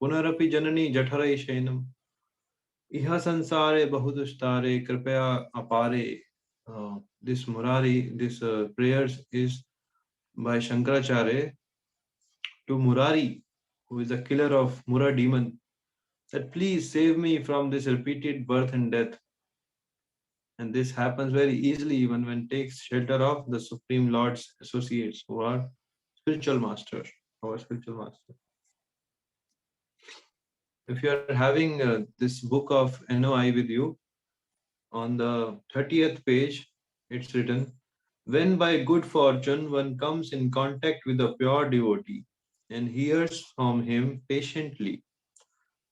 Punarapi Janani Jatarai Shainam, Iha Sansare Bahudustare, Kripaya Apare. This Murari, this prayers is by Shankaracharya to Murari, who is the killer of Mura demon, that please save me from this repeated birth and death. And this happens very easily even when takes shelter of the Supreme Lord's associates who are spiritual masters, our spiritual master. If you are having this book of NOI with you, on the 30th page, it's written, when by good fortune one comes in contact with a pure devotee and hears from him patiently,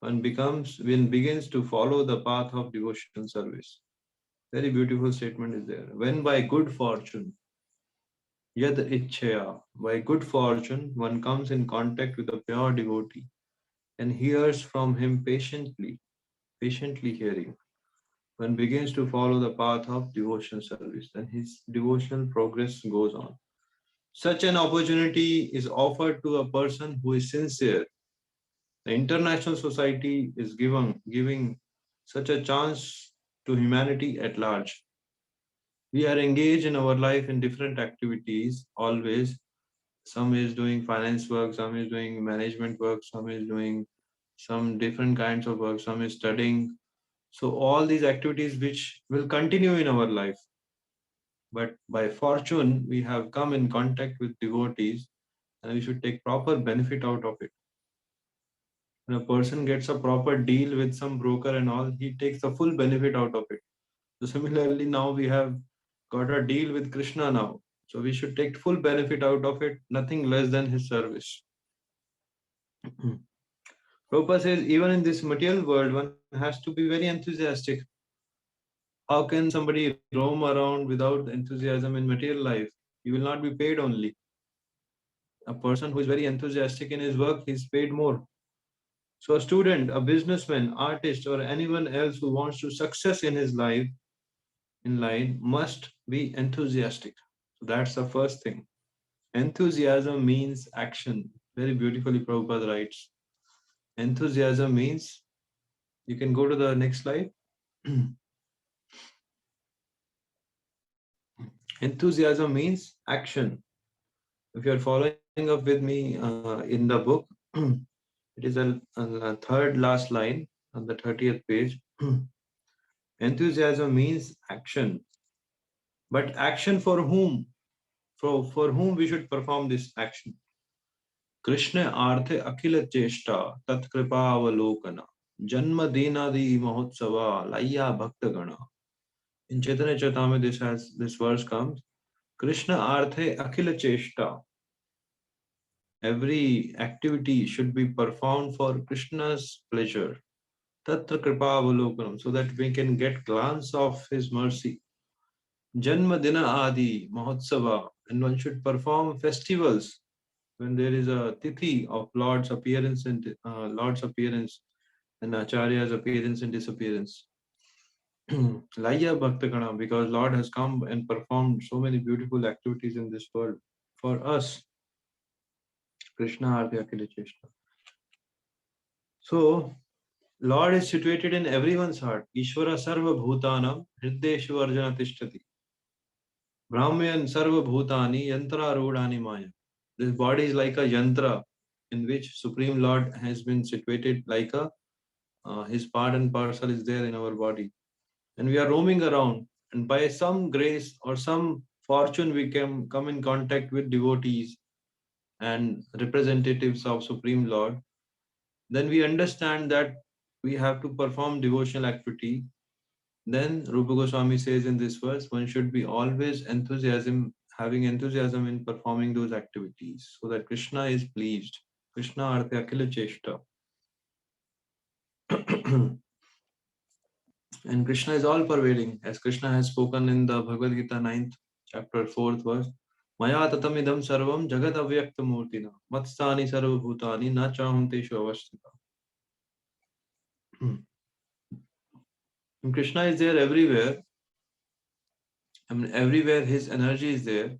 one begins to follow the path of devotional service. Very beautiful statement is there. When by good fortune, yad ichchaya, by good fortune, one comes in contact with a pure devotee and hears from him patiently hearing, one begins to follow the path of devotional service, then his devotional progress goes on. Such an opportunity is offered to a person who is sincere. The international society is giving such a chance to humanity at large. We are engaged in our life in different activities always. Some is doing finance work, some is doing management work, some is doing some different kinds of work, some is studying. So all these activities which will continue in our life. But by fortune, we have come in contact with devotees and we should take proper benefit out of it. When a person gets a proper deal with some broker and all, he takes the full benefit out of it. So similarly, now we have got a deal with Krishna now. So we should take full benefit out of it, nothing less than his service. Prabhupada says, even in this material world, one has to be very enthusiastic. How can somebody roam around without enthusiasm in material life? He will not be paid only. A person who is very enthusiastic in his work, he is paid more. So a student, a businessman, artist, or anyone else who wants to success in his life, in line, must be enthusiastic. So that's the first thing. Enthusiasm means action. Very beautifully Prabhupada writes. Enthusiasm means, you can go to the next slide. Enthusiasm means action. If you are following up with me in the book, it is a third last line on the 30th page. Enthusiasm means action. But action for whom? For whom we should perform this action? Krishna arthe akhila cheshta tat kripa avalokana janma dinadi mahotsava laya bhakta gana. In Chaitanya Charitamrita this verse comes, Krishna arthe akhila cheshta. Every activity should be performed for Krishna's pleasure. Tatra kripa avalokanam, so that we can get glance of his mercy. Janma dina adi mahotsava, and one should perform festivals when there is a tithi of Lord's appearance and Acharya's appearance and disappearance. Laya Bhaktakana, because Lord has come and performed so many beautiful activities in this world for us. Krishna Arti Akhila Cheshta. So, Lord is situated in everyone's heart. Ishvara Sarva Bhutanam Hriddeshu Arjuna Tishtati. Brahmyan Sarva Bhutani Yantra Rudani Maya. This body is like a yantra in which Supreme Lord has been situated like a his part and parcel is there in our body. And we are roaming around, and by some grace or some fortune we can come in contact with devotees and representatives of Supreme Lord. Then we understand that we have to perform devotional activity. Then Rupa Goswami says in this verse, one should be always having enthusiasm in performing those activities so that Krishna is pleased. Krishna Artha Akhila Cheshta. And Krishna is all pervading, as Krishna has spoken in the Bhagavad Gita 9th chapter 4th verse. Maya tatamidam sarvam jagat avyakta murtina matstani sarva bhutani na chaham teshu avasthita. And Krishna is there everywhere. I mean, everywhere his energy is there.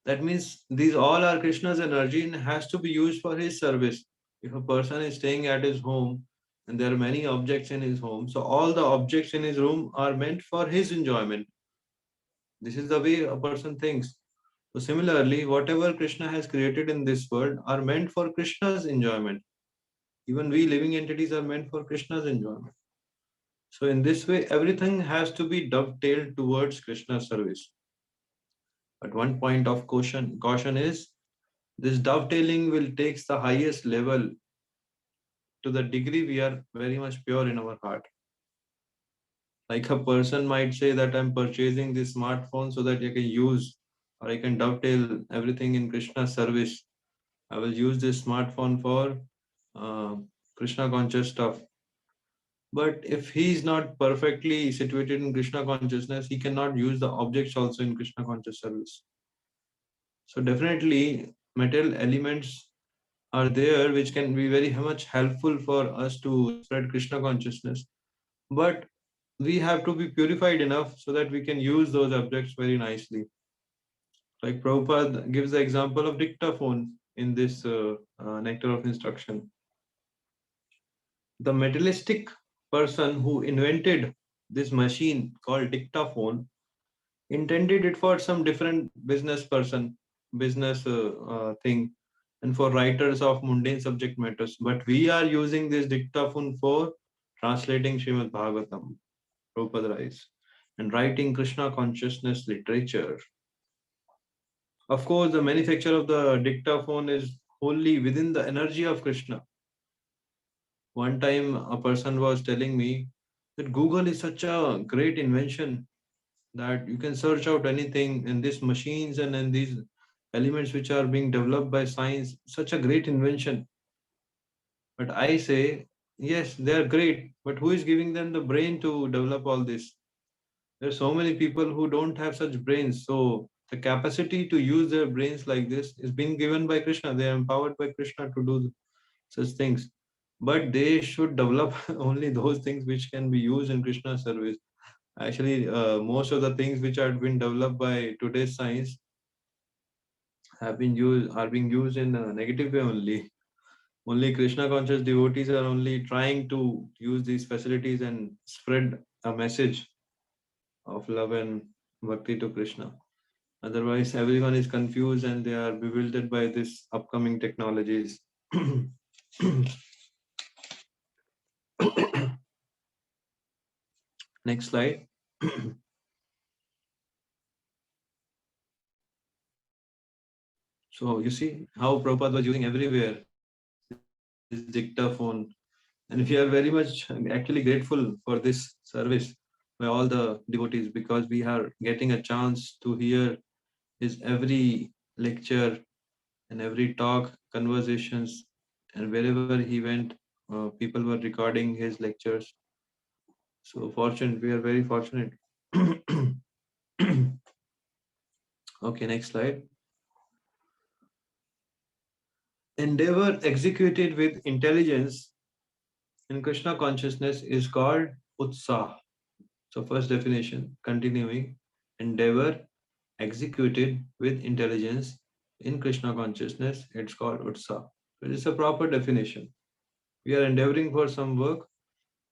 That means these all are Krishna's energy and has to be used for his service. If a person is staying at his home and there are many objects in his home, so all the objects in his room are meant for his enjoyment. This is the way a person thinks. So similarly, whatever Krishna has created in this world are meant for Krishna's enjoyment. Even we living entities are meant for Krishna's enjoyment. So in this way, everything has to be dovetailed towards Krishna's service. But one point of caution is this dovetailing will take the highest level to the degree we are very much pure in our heart. Like a person might say that I'm purchasing this smartphone so that I can use or I can dovetail everything in Krishna's service. I will use this smartphone for Krishna conscious stuff. But if he is not perfectly situated in Krishna consciousness, he cannot use the objects also in Krishna conscious service. So definitely material elements are there which can be very much helpful for us to spread Krishna consciousness. But we have to be purified enough so that we can use those objects very nicely. Like Prabhupada gives the example of dictaphone in this Nectar of Instruction. The materialistic person who invented this machine called dictaphone intended it for some different business thing, and for writers of mundane subject matters. But we are using this dictaphone for translating Srimad Bhagavatam, Prabhupada writes, and writing Krishna consciousness literature. Of course, the manufacture of the dictaphone is wholly within the energy of Krishna. One time a person was telling me that Google is such a great invention that you can search out anything in these machines and in these elements which are being developed by science, such a great invention. But I say, yes, they are great, but who is giving them the brain to develop all this? There are so many people who don't have such brains. So the capacity to use their brains like this is being given by Krishna. They are empowered by Krishna to do such things. But they should develop only those things which can be used in Krishna's service. Actually, most of the things which have been developed by today's science are being used in a negative way only. Only Krishna conscious devotees are only trying to use these facilities and spread a message of love and bhakti to Krishna. Otherwise, everyone is confused and they are bewildered by this upcoming technologies. Next slide. So you see how Prabhupada was using everywhere this dictaphone, and we are very much actually grateful for this service by all the devotees, because we are getting a chance to hear his every lecture and every talk, conversations, and wherever he went, people were recording his lectures. So fortunate, we are very fortunate. Okay, next slide. endeavor executed with intelligence in Krishna consciousness is called Utsah. So first definition, continuing, endeavor executed with intelligence in Krishna consciousness, it's called Utsah. It is a proper definition. We are endeavoring for some work.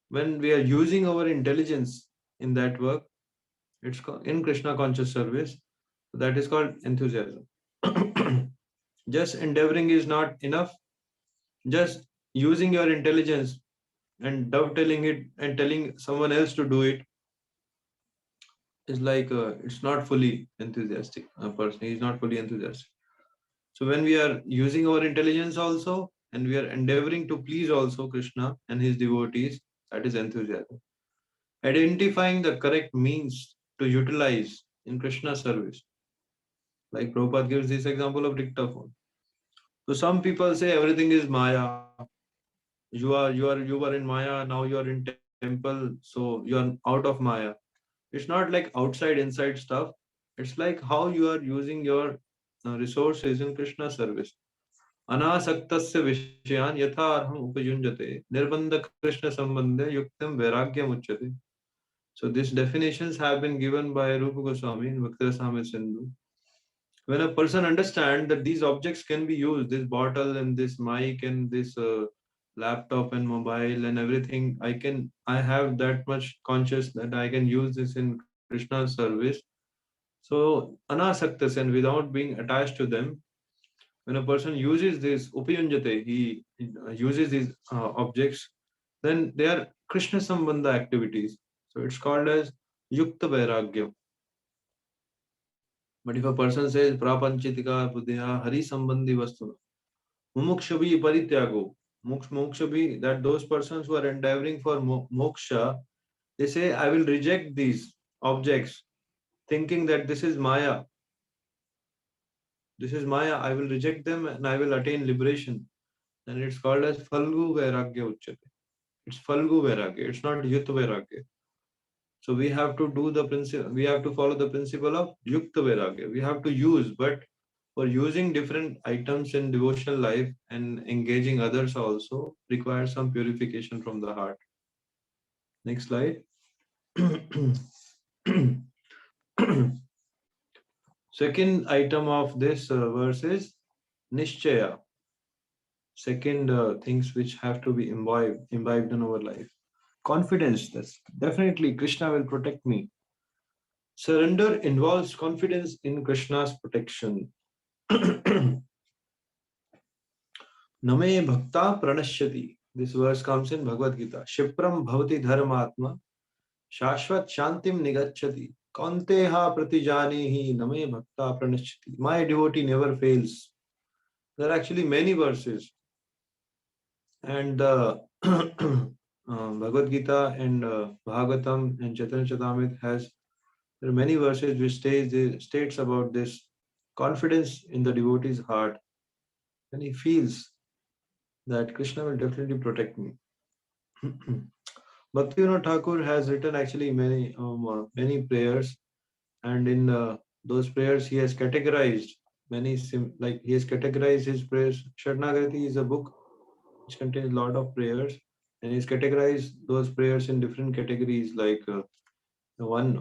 When we are using our intelligence in that work, it's called, in Krishna conscious service, that is called enthusiasm. Just endeavoring is not enough. Just using your intelligence and dovetailing it and telling someone else to do it is like it's not fully enthusiastic. A person is not fully enthusiastic. So when we are using our intelligence also and we are endeavoring to please also Krishna and his devotees, that is enthusiasm. Identifying the correct means to utilize in Krishna service. Like Prabhupada gives this example of dictaphone. So some people say everything is Maya. You were in Maya, now you are in temple, so you are out of Maya. It's not like outside inside stuff. It's like how you are using your resources in Krishna service. Anasaktasya vishayan yatha arham upayunjate nirbandha Krishna sambandhe yuktam vairagyam uchyate. So these definitions have been given by Rupa Goswami in Bhakti-rasamrita Sindhu. When a person understands that these objects can be used, this bottle and this mic and this laptop and mobile and everything, I have that much conscious that I can use this in Krishna's service. So anasaktas, and without being attached to them, when a person uses this upayunjate, he uses these objects, then they are Krishna sambandha activities. So it's called as yukta vairagya. But if a person says prapanchitika buddhya hari sambandhi vastu, mumukshabhi parityago, mukshabhi, that those persons who are endeavoring for moksha, they say, I will reject these objects, thinking that this is Maya. This is Maya, I will reject them and I will attain liberation. And it's called as Falgu Vairagya Uchyate. It's Falgu Vairagya, it's not Yut Vairagya. So we have to do the principle, we have to follow the principle of Yukta Vairagya. We have to use, but for using different items in devotional life and engaging others also requires some purification from the heart. Next slide. Second item of this verse is Nishchaya. Second things which have to be imbibed in our life. Confidence, that's definitely Krishna will protect me. Surrender involves confidence in Krishna's protection. Name bhakta pranashyati. This verse comes in Bhagavad Gita. Shipram bhavati dharmatma shashvat shantim nigacchati. Kanteha pratijanehi name bhakta pranashyati. My devotee never fails. There are actually many verses. And Bhagavad Gita and Bhagavatam and Chaitanya Charitamrita there are many verses which states about this confidence in the devotee's heart, and he feels that Krishna will definitely protect me. Bhaktivinoda Thakur has written actually many prayers, and in those prayers he has categorized he has categorized his prayers. Sharanagati is a book which contains a lot of prayers, and he's categorized those prayers in different categories. Like one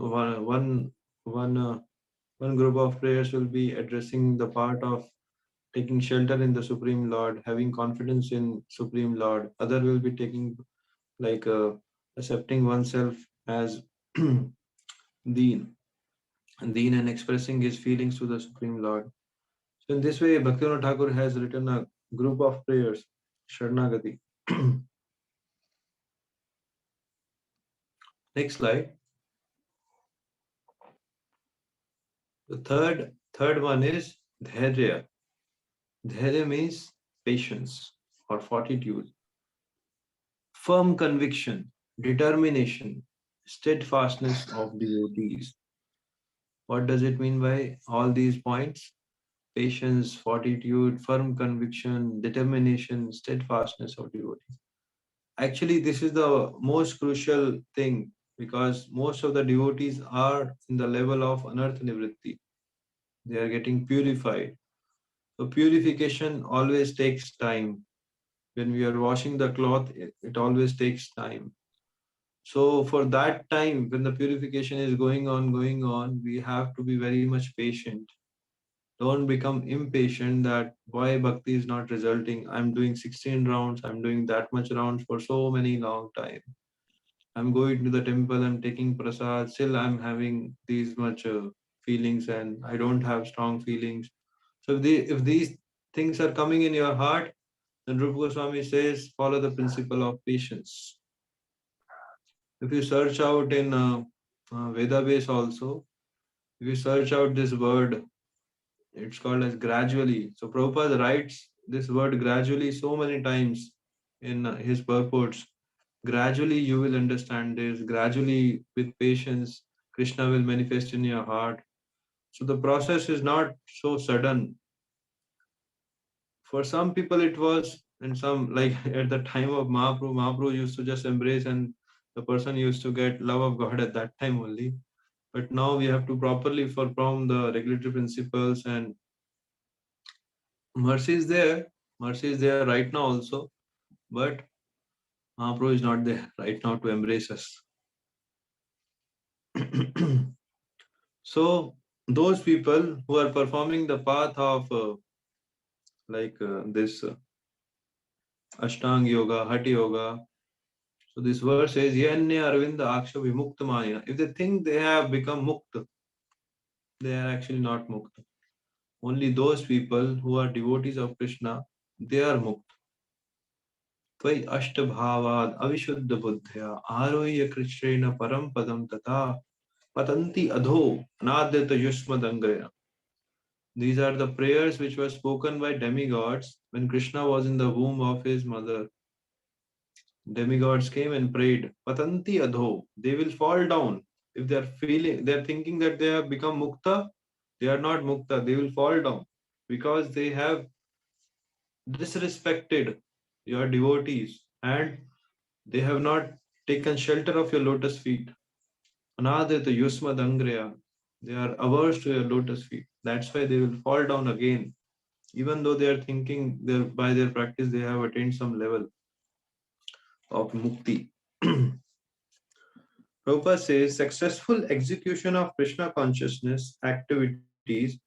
group of prayers will be addressing the part of taking shelter in the Supreme Lord, having confidence in Supreme Lord. Other will be taking like accepting oneself as Deen and expressing his feelings to the Supreme Lord. So in this way, Bhaktivinoda Thakur has written a group of prayers, Sharanagati. Next slide. The third one is Dhairya. Dhairya means patience or fortitude, firm conviction, determination, steadfastness of devotees. What does it mean by all these points? Patience, fortitude, firm conviction, determination, steadfastness of devotees. Actually, this is the most crucial thing because most of the devotees are in the level of anartha nivritti. They are getting purified. So purification always takes time. When we are washing the cloth, it always takes time. So for that time, when the purification is going on, we have to be very much patient. Don't become impatient that why bhakti is not resulting. I'm doing 16 rounds, I'm doing that much rounds for so many long time. I'm going to the temple, I'm taking prasad, still I'm having these much feelings and I don't have strong feelings. So if these things are coming in your heart, then Rupa Goswami says, follow the principle of patience. If you search out in Veda base also, if you search out this word, it's called as gradually. So Prabhupada writes this word gradually so many times in his purports. Gradually you will understand this. Gradually with patience, Krishna will manifest in your heart. So the process is not so sudden. For some people it was, and some like at the time of Mahaprabhu used to just embrace and the person used to get love of God at that time only. But now we have to properly perform the regulatory principles, and mercy is there. Mercy is there right now also, but Mahaprabhu is not there right now to embrace us. So those people who are performing the path of this Ashtanga Yoga, Hatha Yoga. So this verse says, Yanya Arvinda Aksha Vimukta Maya. If they think they have become Mukta, they are actually not Mukta. Only those people who are devotees of Krishna, they are Mukta. Tvai Ashtabhavad Avishuddha Buddhya Arohya Krishrena Param Padam Tata Patanti Adho Anadhyata Yushmadangraya. These are the prayers which were spoken by demigods when Krishna was in the womb of his mother. Demigods came and prayed, Patanti Adho, they will fall down. If they are thinking that they have become Mukta, they are not Mukta, they will fall down because they have disrespected your devotees and they have not taken shelter of your lotus feet. Anadita Yusma Dangreya, they are averse to your lotus feet. That's why they will fall down again, even though they are thinking by their practice they have attained some level of mukti. Prabhupada says successful execution of Krishna consciousness activities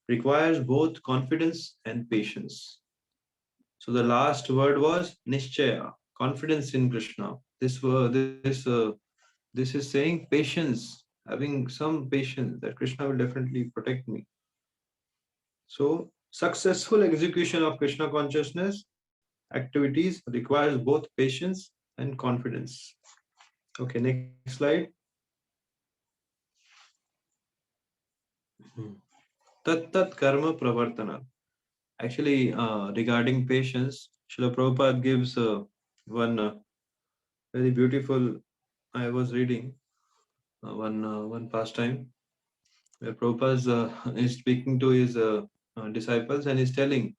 requires both confidence and patience. So the last word was nishchaya, confidence in Krishna. This is saying patience, having some patience that Krishna will definitely protect me. So successful execution of Krishna consciousness activities requires both patience and confidence. Okay, next slide. Tat tat karma pravartana. Actually, regarding patience, Srila Prabhupada gives one very beautiful. I was reading one pastime where Prabhupada is speaking to his disciples and is telling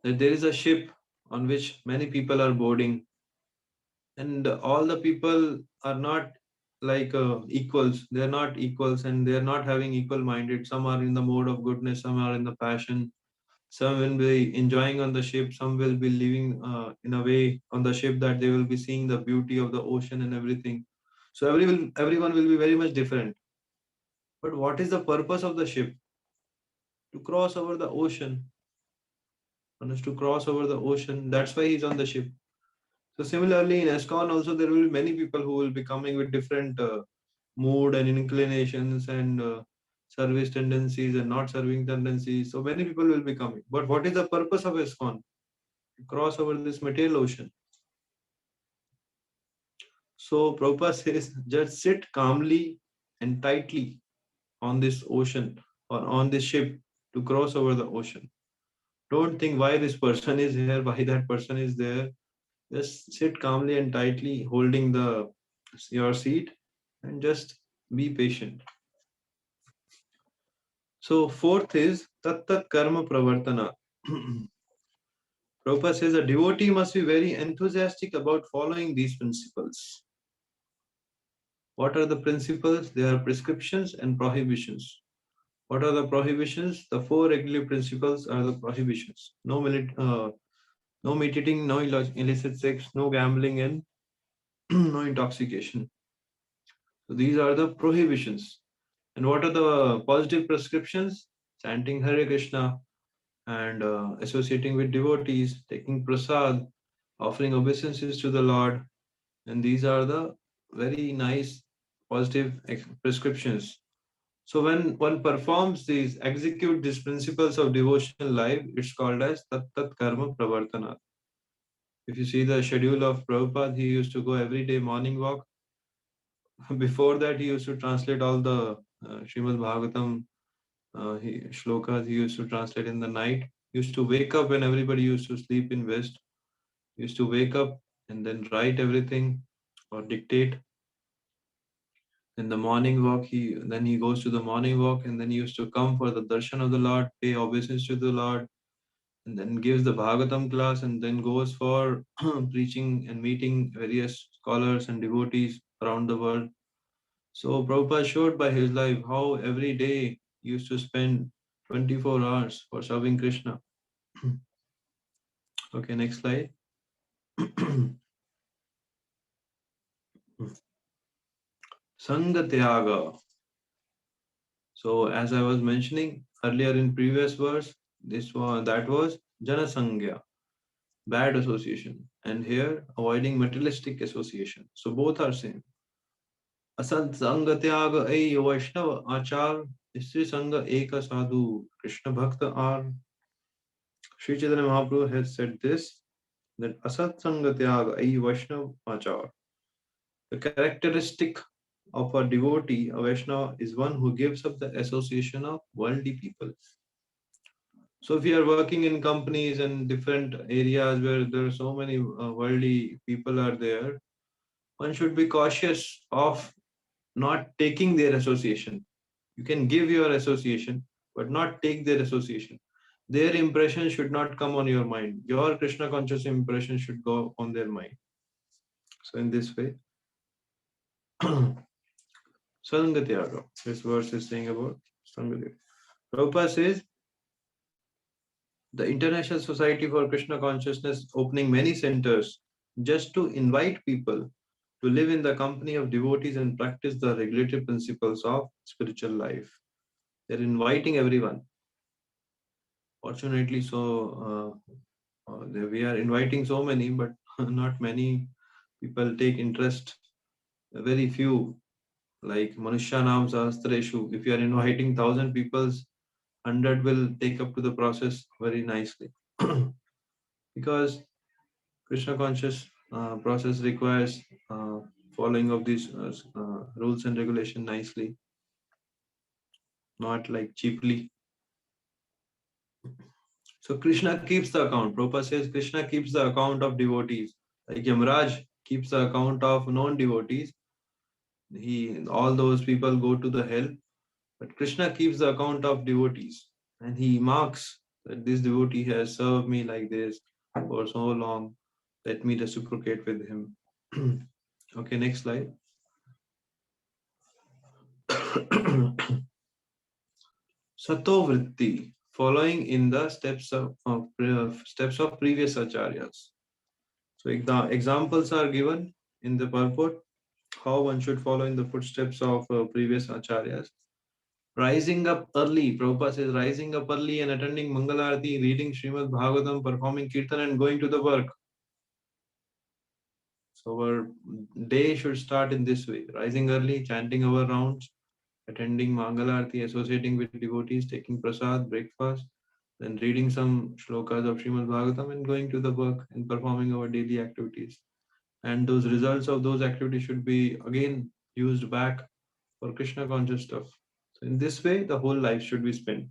that there is a ship on which many people are boarding, and all the people are not like equals. They are not equals, and they are not having equal minded. Some are in the mode of goodness, some are in the passion. Some will be enjoying on the ship, some will be living in a way on the ship that they will be seeing the beauty of the ocean and everything. So everyone will be very much different. But what is the purpose of the ship? To cross over the ocean. One is to cross over the ocean. That's why he's on the ship. So similarly in ISKCON also there will be many people who will be coming with different mood and inclinations and service tendencies and not serving tendencies. So many people will be coming. But what is the purpose of ISKCON? To cross over this material ocean. So Prabhupada says, just sit calmly and tightly on this ocean or on this ship to cross over the ocean. Don't think why this person is here, why that person is there. Just sit calmly and tightly holding your seat and just be patient. So fourth is tat tat karma pravartana. Prabhupada says a devotee must be very enthusiastic about following these principles. What are the principles? They are prescriptions and prohibitions. What are the prohibitions? The four regulative principles are the prohibitions. No meat eating, no illicit sex, no gambling, and no intoxication. So these are the prohibitions. And what are the positive prescriptions? Chanting Hare Krishna and associating with devotees, taking prasad, offering obeisances to the Lord. And these are the very nice positive prescriptions. So when one performs these, execute these principles of devotional life, it's called as Tat Tat Karma Pravartana. If you see the schedule of Prabhupada, he used to go every day morning walk. Before that, he used to translate all the Srimad Bhagavatam shlokas. He used to translate in the night. He used to wake up when everybody used to sleep in West. He used to wake up and then write everything or dictate. In the morning walk, he goes to the morning walk, and then he used to come for the darshan of the Lord, pay obeisance to the Lord, and then gives the Bhagavatam class, and then goes for preaching and meeting various scholars and devotees around the world. So Prabhupada showed by his life how every day he used to spend 24 hours for serving Krishna. Okay, next slide. Sangha Tyaga. So as I was mentioning earlier in previous verse, that was Jana Sangya, bad association, and here avoiding materialistic association. So both are same. Asat Sangha Tyaga ay Vaishnava Achar, Istri Sangha Eka Sadhu, Krishna Bhakta are. Sri Chaitanya Mahaprabhu has said this, that Asat Sangha Tyaga ay Vaishnava Achar. The characteristic of a devotee, a Vaishnava, is one who gives up the association of worldly people. So if you are working in companies and different areas where there are so many worldly people are there, one should be cautious of not taking their association. You can give your association, but not take their association. Their impression should not come on your mind. Your Krishna conscious impression should go on their mind. So in this way, Sangatyaga. This verse is saying about Sangatyaga. Prabhupada says, the International Society for Krishna Consciousness opening many centers just to invite people to live in the company of devotees and practice the regulative principles of spiritual life. They're inviting everyone. Fortunately, we are inviting so many, but not many people take interest. Very few, like Manushyanam Sahasreshu. If you are inviting 1,000 people, 100 will take up to the process very nicely. Because Krishna conscious process requires following of these rules and regulation nicely, not like cheaply. So Krishna keeps the account. Prabhupada says Krishna keeps the account of devotees. Like Yamaraj keeps the account of non-devotees. All those people go to the hell. But Krishna keeps the account of devotees. And he marks that this devotee has served me like this for so long. Let me reciprocate with him. Okay, next slide. Sato Vritti, following in the steps of previous acharyas. So the examples are given in the purport, how one should follow in the footsteps of previous acharyas. Rising up early, Prabhupada says, rising up early and attending Mangalarti, reading Srimad Bhagavatam, performing Kirtan and going to the work. So our day should start in this way, rising early, chanting our rounds, attending Mangalarti, associating with devotees, taking prasad, breakfast, then reading some shlokas of Srimad Bhagavatam and going to the work and performing our daily activities. And those results of those activities should be again used back for Krishna conscious stuff. So in this way, the whole life should be spent.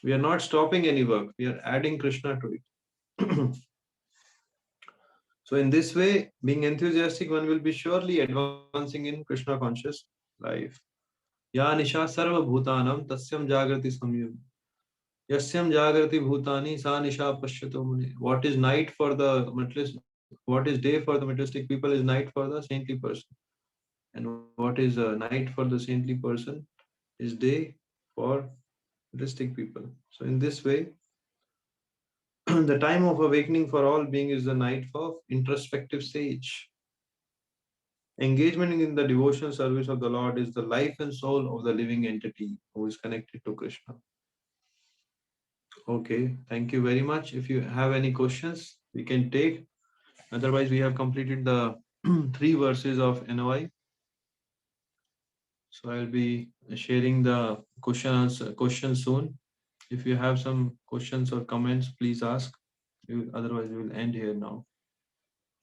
We are not stopping any work, we are adding Krishna to it. So in this way, being enthusiastic, one will be surely advancing in Krishna conscious life. Ya nisha sarva bhutanam tasyam jagrati samyam. Yasyam jagrati bhutani sa nisha pashyato muni. What is night for the materialistic, what is day for the materialistic people is night for the saintly person. And what is night for the saintly person is day for Materialistic people. So in this way, the time of awakening for all being is the night of introspective sage. Engagement in the devotional service of the Lord is the life and soul of the living entity who is connected to Krishna. Okay, thank you very much. If you have any questions, we can take. Otherwise, we have completed the 3 verses of NOI. So I'll be sharing the question soon. If you have some questions or comments, please ask. Otherwise, we will end here now.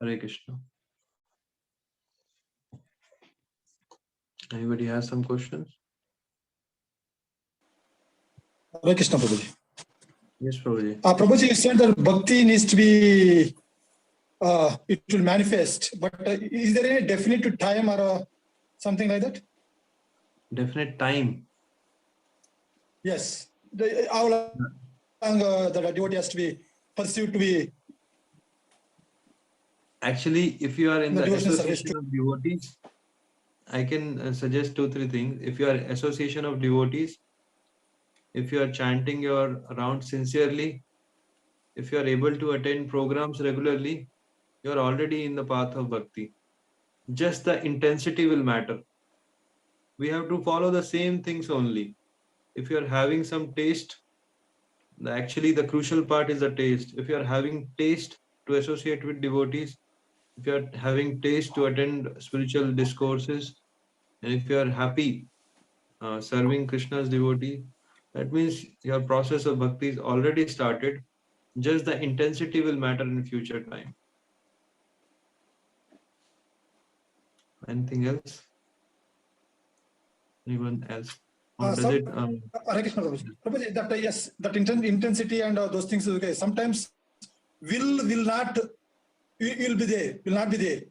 Hare Krishna. Anybody has some questions? Hare Krishna, Prabhuji. Yes, Prabhuji. Prabhuji, you said that bhakti needs to be, it will manifest, but is there any definite time or something like that? Definite time. Yes. How long the devotee has to be pursued to be? Actually, if you are in The the devotional service association of devotees, I can suggest 2-3 things. If you are association of devotees, if you are chanting your round sincerely, if you are able to attend programs regularly, you are already in the path of bhakti. Just the intensity will matter. We have to follow the same things only. If you are having some taste, actually the crucial part is the taste. If you are having taste to associate with devotees, if you are having taste to attend spiritual discourses, and if you are happy serving Krishna's devotee, that means your process of bhakti is already started. Just the intensity will matter in future time. Anything else? Anyone else? Or does it? Hare Krishna, Prabhuji. Prabhuji, that yes, that intensity and those things. Okay, sometimes will not will be there, will not be there.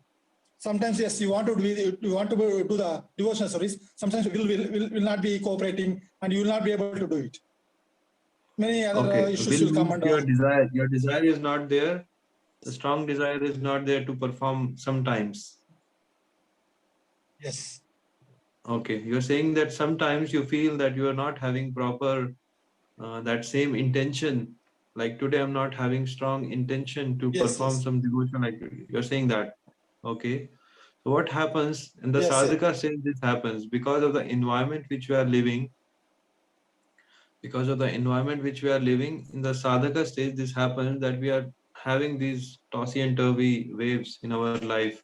Sometimes yes, you want to do the devotional service. Sometimes will not be cooperating, and you will not be able to do it. Many other issues will come. And Your desire is not there. The strong desire is not there to perform sometimes. yes. Okay, you're saying that sometimes you feel that you are not having proper that same intention. Like today, I'm not having strong intention to perform some devotional activity. You're saying that. Okay. So what happens in the sadhaka stage? This happens because of the environment which we are living. Because of the environment which we are living in the sadhaka stage, this happens that we are having these tossy and turvy waves in our life.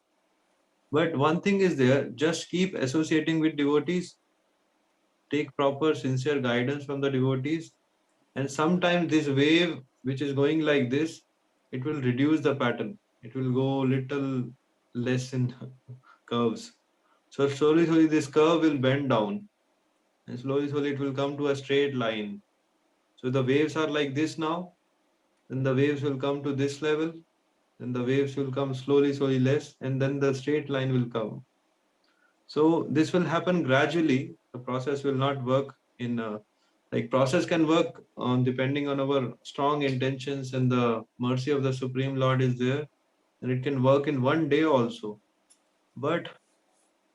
But one thing is there, just keep associating with devotees, take proper sincere guidance from the devotees, and sometimes this wave which is going like this, it will reduce the pattern. It will go little less in curves. So slowly this curve will bend down, and slowly it will come to a straight line. So the waves are like this now, then the waves will come to this level, then the waves will come slowly less, and then the straight line will come. So this will happen gradually. The process will not work in like process can work on depending on our strong intentions and the mercy of the Supreme Lord is there, and it can work in one day also. But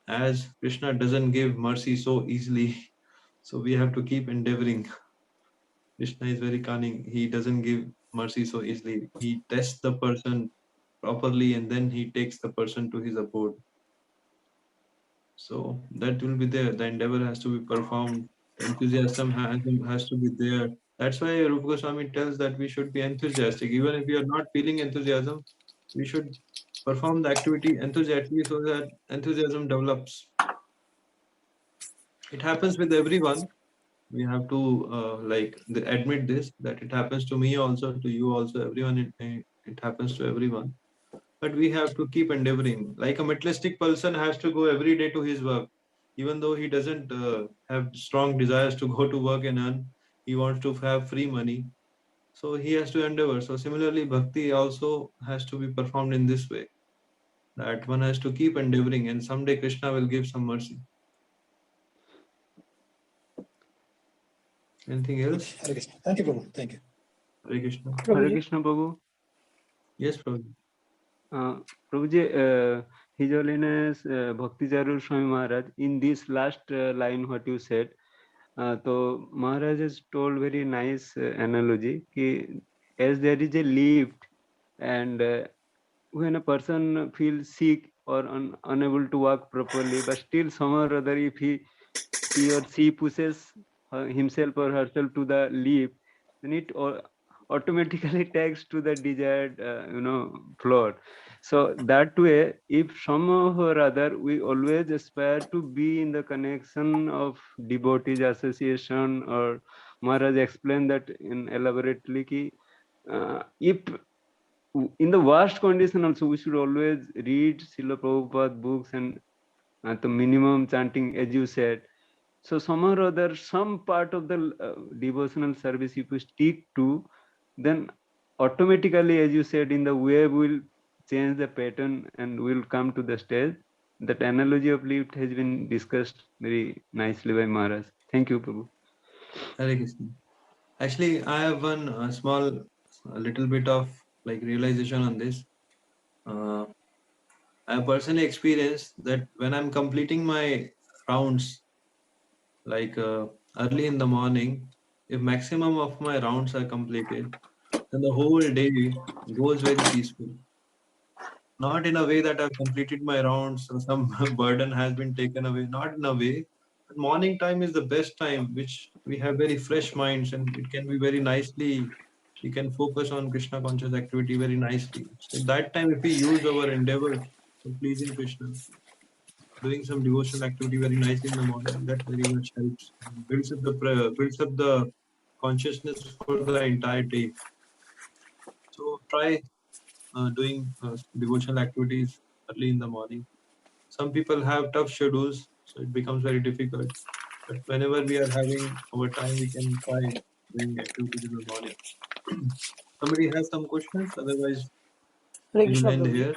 as Krishna doesn't give mercy so easily, so we have to keep endeavoring. Krishna is very cunning. He doesn't give mercy so easily. He tests the person properly and then he takes the person to his abode. So that will be there. The endeavor has to be performed. Enthusiasm has to be there. That's why Rupa Goswami tells that we should be enthusiastic. Even if we are not feeling enthusiasm, we should perform the activity enthusiastically so that enthusiasm develops. It happens with everyone. We have to admit this, that it happens to me also, to you also, everyone. It happens to everyone. But we have to keep endeavoring. Like a materialistic person has to go every day to his work, even though he doesn't have strong desires to go to work and earn. He wants to have free money, so he has to endeavor. So similarly, bhakti also has to be performed in this way, that one has to keep endeavoring, and someday Krishna will give some mercy. Anything else? Thank you, Prabhu. Thank you. Hare Krishna. Hare Krishna, Prabhu. Yes, Prabhu. Prabhuji, His Holiness Bhakti Jarur Swami Maharaj, in this last line what you said, तो Maharaj has told very nice analogy कि as there is a lift and when a person feels sick or unable to walk properly, but still somehow or other if he or she pushes himself or herself to the lift, then it automatically takes to the desired floor. So that way, if somehow or other we always aspire to be in the connection of devotees association, or Maharaj explained that in elaborately ki, if in the worst condition also we should always read Srila Prabhupada books and at the minimum chanting as you said. So somehow or other, some part of the devotional service if you stick to, then automatically, as you said, in the wave will change the pattern and will come to the stage. That analogy of lift has been discussed very nicely by Maharaj. Thank you, Prabhu. Hare Krishna. Actually, I have one a little bit of like realization on this. I have personally experienced that when I'm completing my rounds, like early in the morning, if maximum of my rounds are completed, then the whole day goes very peaceful. Not in a way that I've completed my rounds or some burden has been taken away. Not in a way. But morning time is the best time, which we have very fresh minds and it can be very nicely. We can focus on Krishna conscious activity very nicely. So that time, if we use our endeavors for pleasing Krishna, doing some devotional activity very nicely in the morning, that very much helps. Builds up the consciousness for the entire day. So try doing devotional activities early in the morning. Some people have tough schedules, so it becomes very difficult. But whenever we are having our time, we can try doing activities in the morning. Somebody has some questions? Otherwise, Hare we will Krishna, end Prabhuji. here.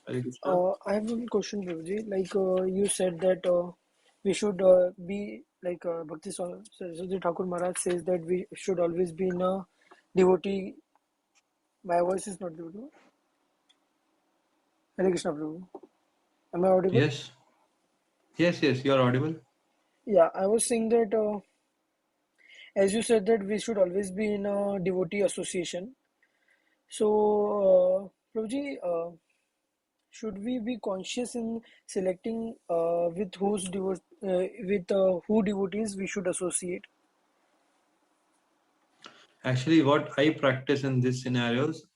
Hare Krishna. I have one question, Prabhuji. Like you said that we should be like Bhakti Saraswati Thakur Maharaj says that we should always be in a devotee. My voice is not audible. Hare Krishna, Prabhu. Am I audible? Yes. Yes, you are audible. Yeah, I was saying that as you said that we should always be in a devotee association. So, Prabhuji, should we be conscious in selecting with who devotees we should associate? Actually, what I practice in these scenarios,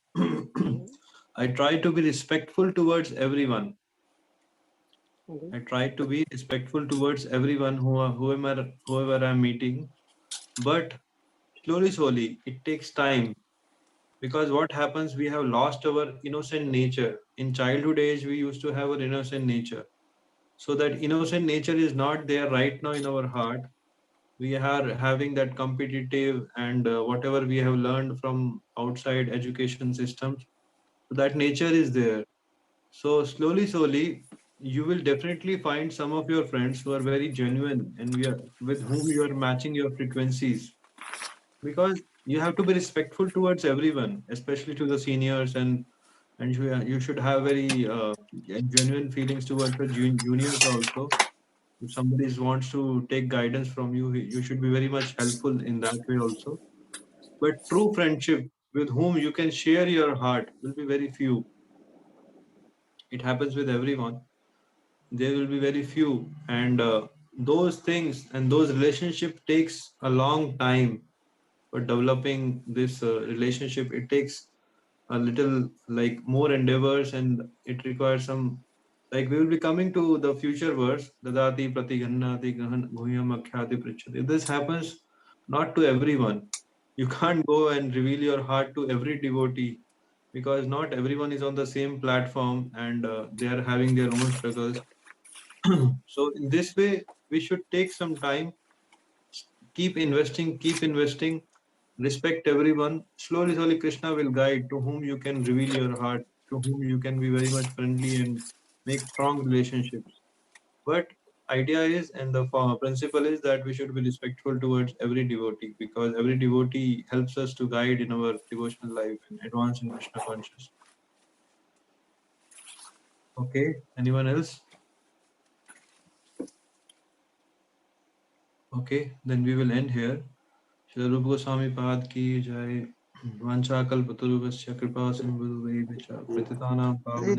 I try to be respectful towards everyone. Okay. I try to be respectful towards everyone whoever I'm meeting. But slowly, it takes time. Because what happens, we have lost our innocent nature. In childhood age, we used to have our innocent nature. So that innocent nature is not there right now in our heart. We are having that competitive and whatever we have learned from outside education systems. So that nature is there. So slowly, you will definitely find some of your friends who are very genuine and with whom you are matching your frequencies, because you have to be respectful towards everyone, especially to the seniors, and you should have very genuine feelings towards the juniors also. If somebody wants to take guidance from you, you should be very much helpful in that way also. But true friendship with whom you can share your heart will be very few. It happens with everyone. There will be very few, and those things and those relationship takes a long time. For developing this relationship, it takes a little like more endeavors, and it requires some, like we will be coming to the future verse, dadati pratigannati guhyam akhyati pritchati. This happens not to everyone. You can't go and reveal your heart to every devotee, because not everyone is on the same platform, and they are having their own struggles. So in this way, we should take some time, keep investing, respect everyone. Slowly, Krishna will guide to whom you can reveal your heart, to whom you can be very much friendly and make strong relationships. But idea is, and the principle is that we should be respectful towards every devotee, because every devotee helps us to guide in our devotional life and advance in Krishna consciousness. Okay, anyone else? Okay, then we will end here. Shri Rupa Goswami Pad ki jai. Vancha kalpatarubhasya kripa sindhu patitanam pavane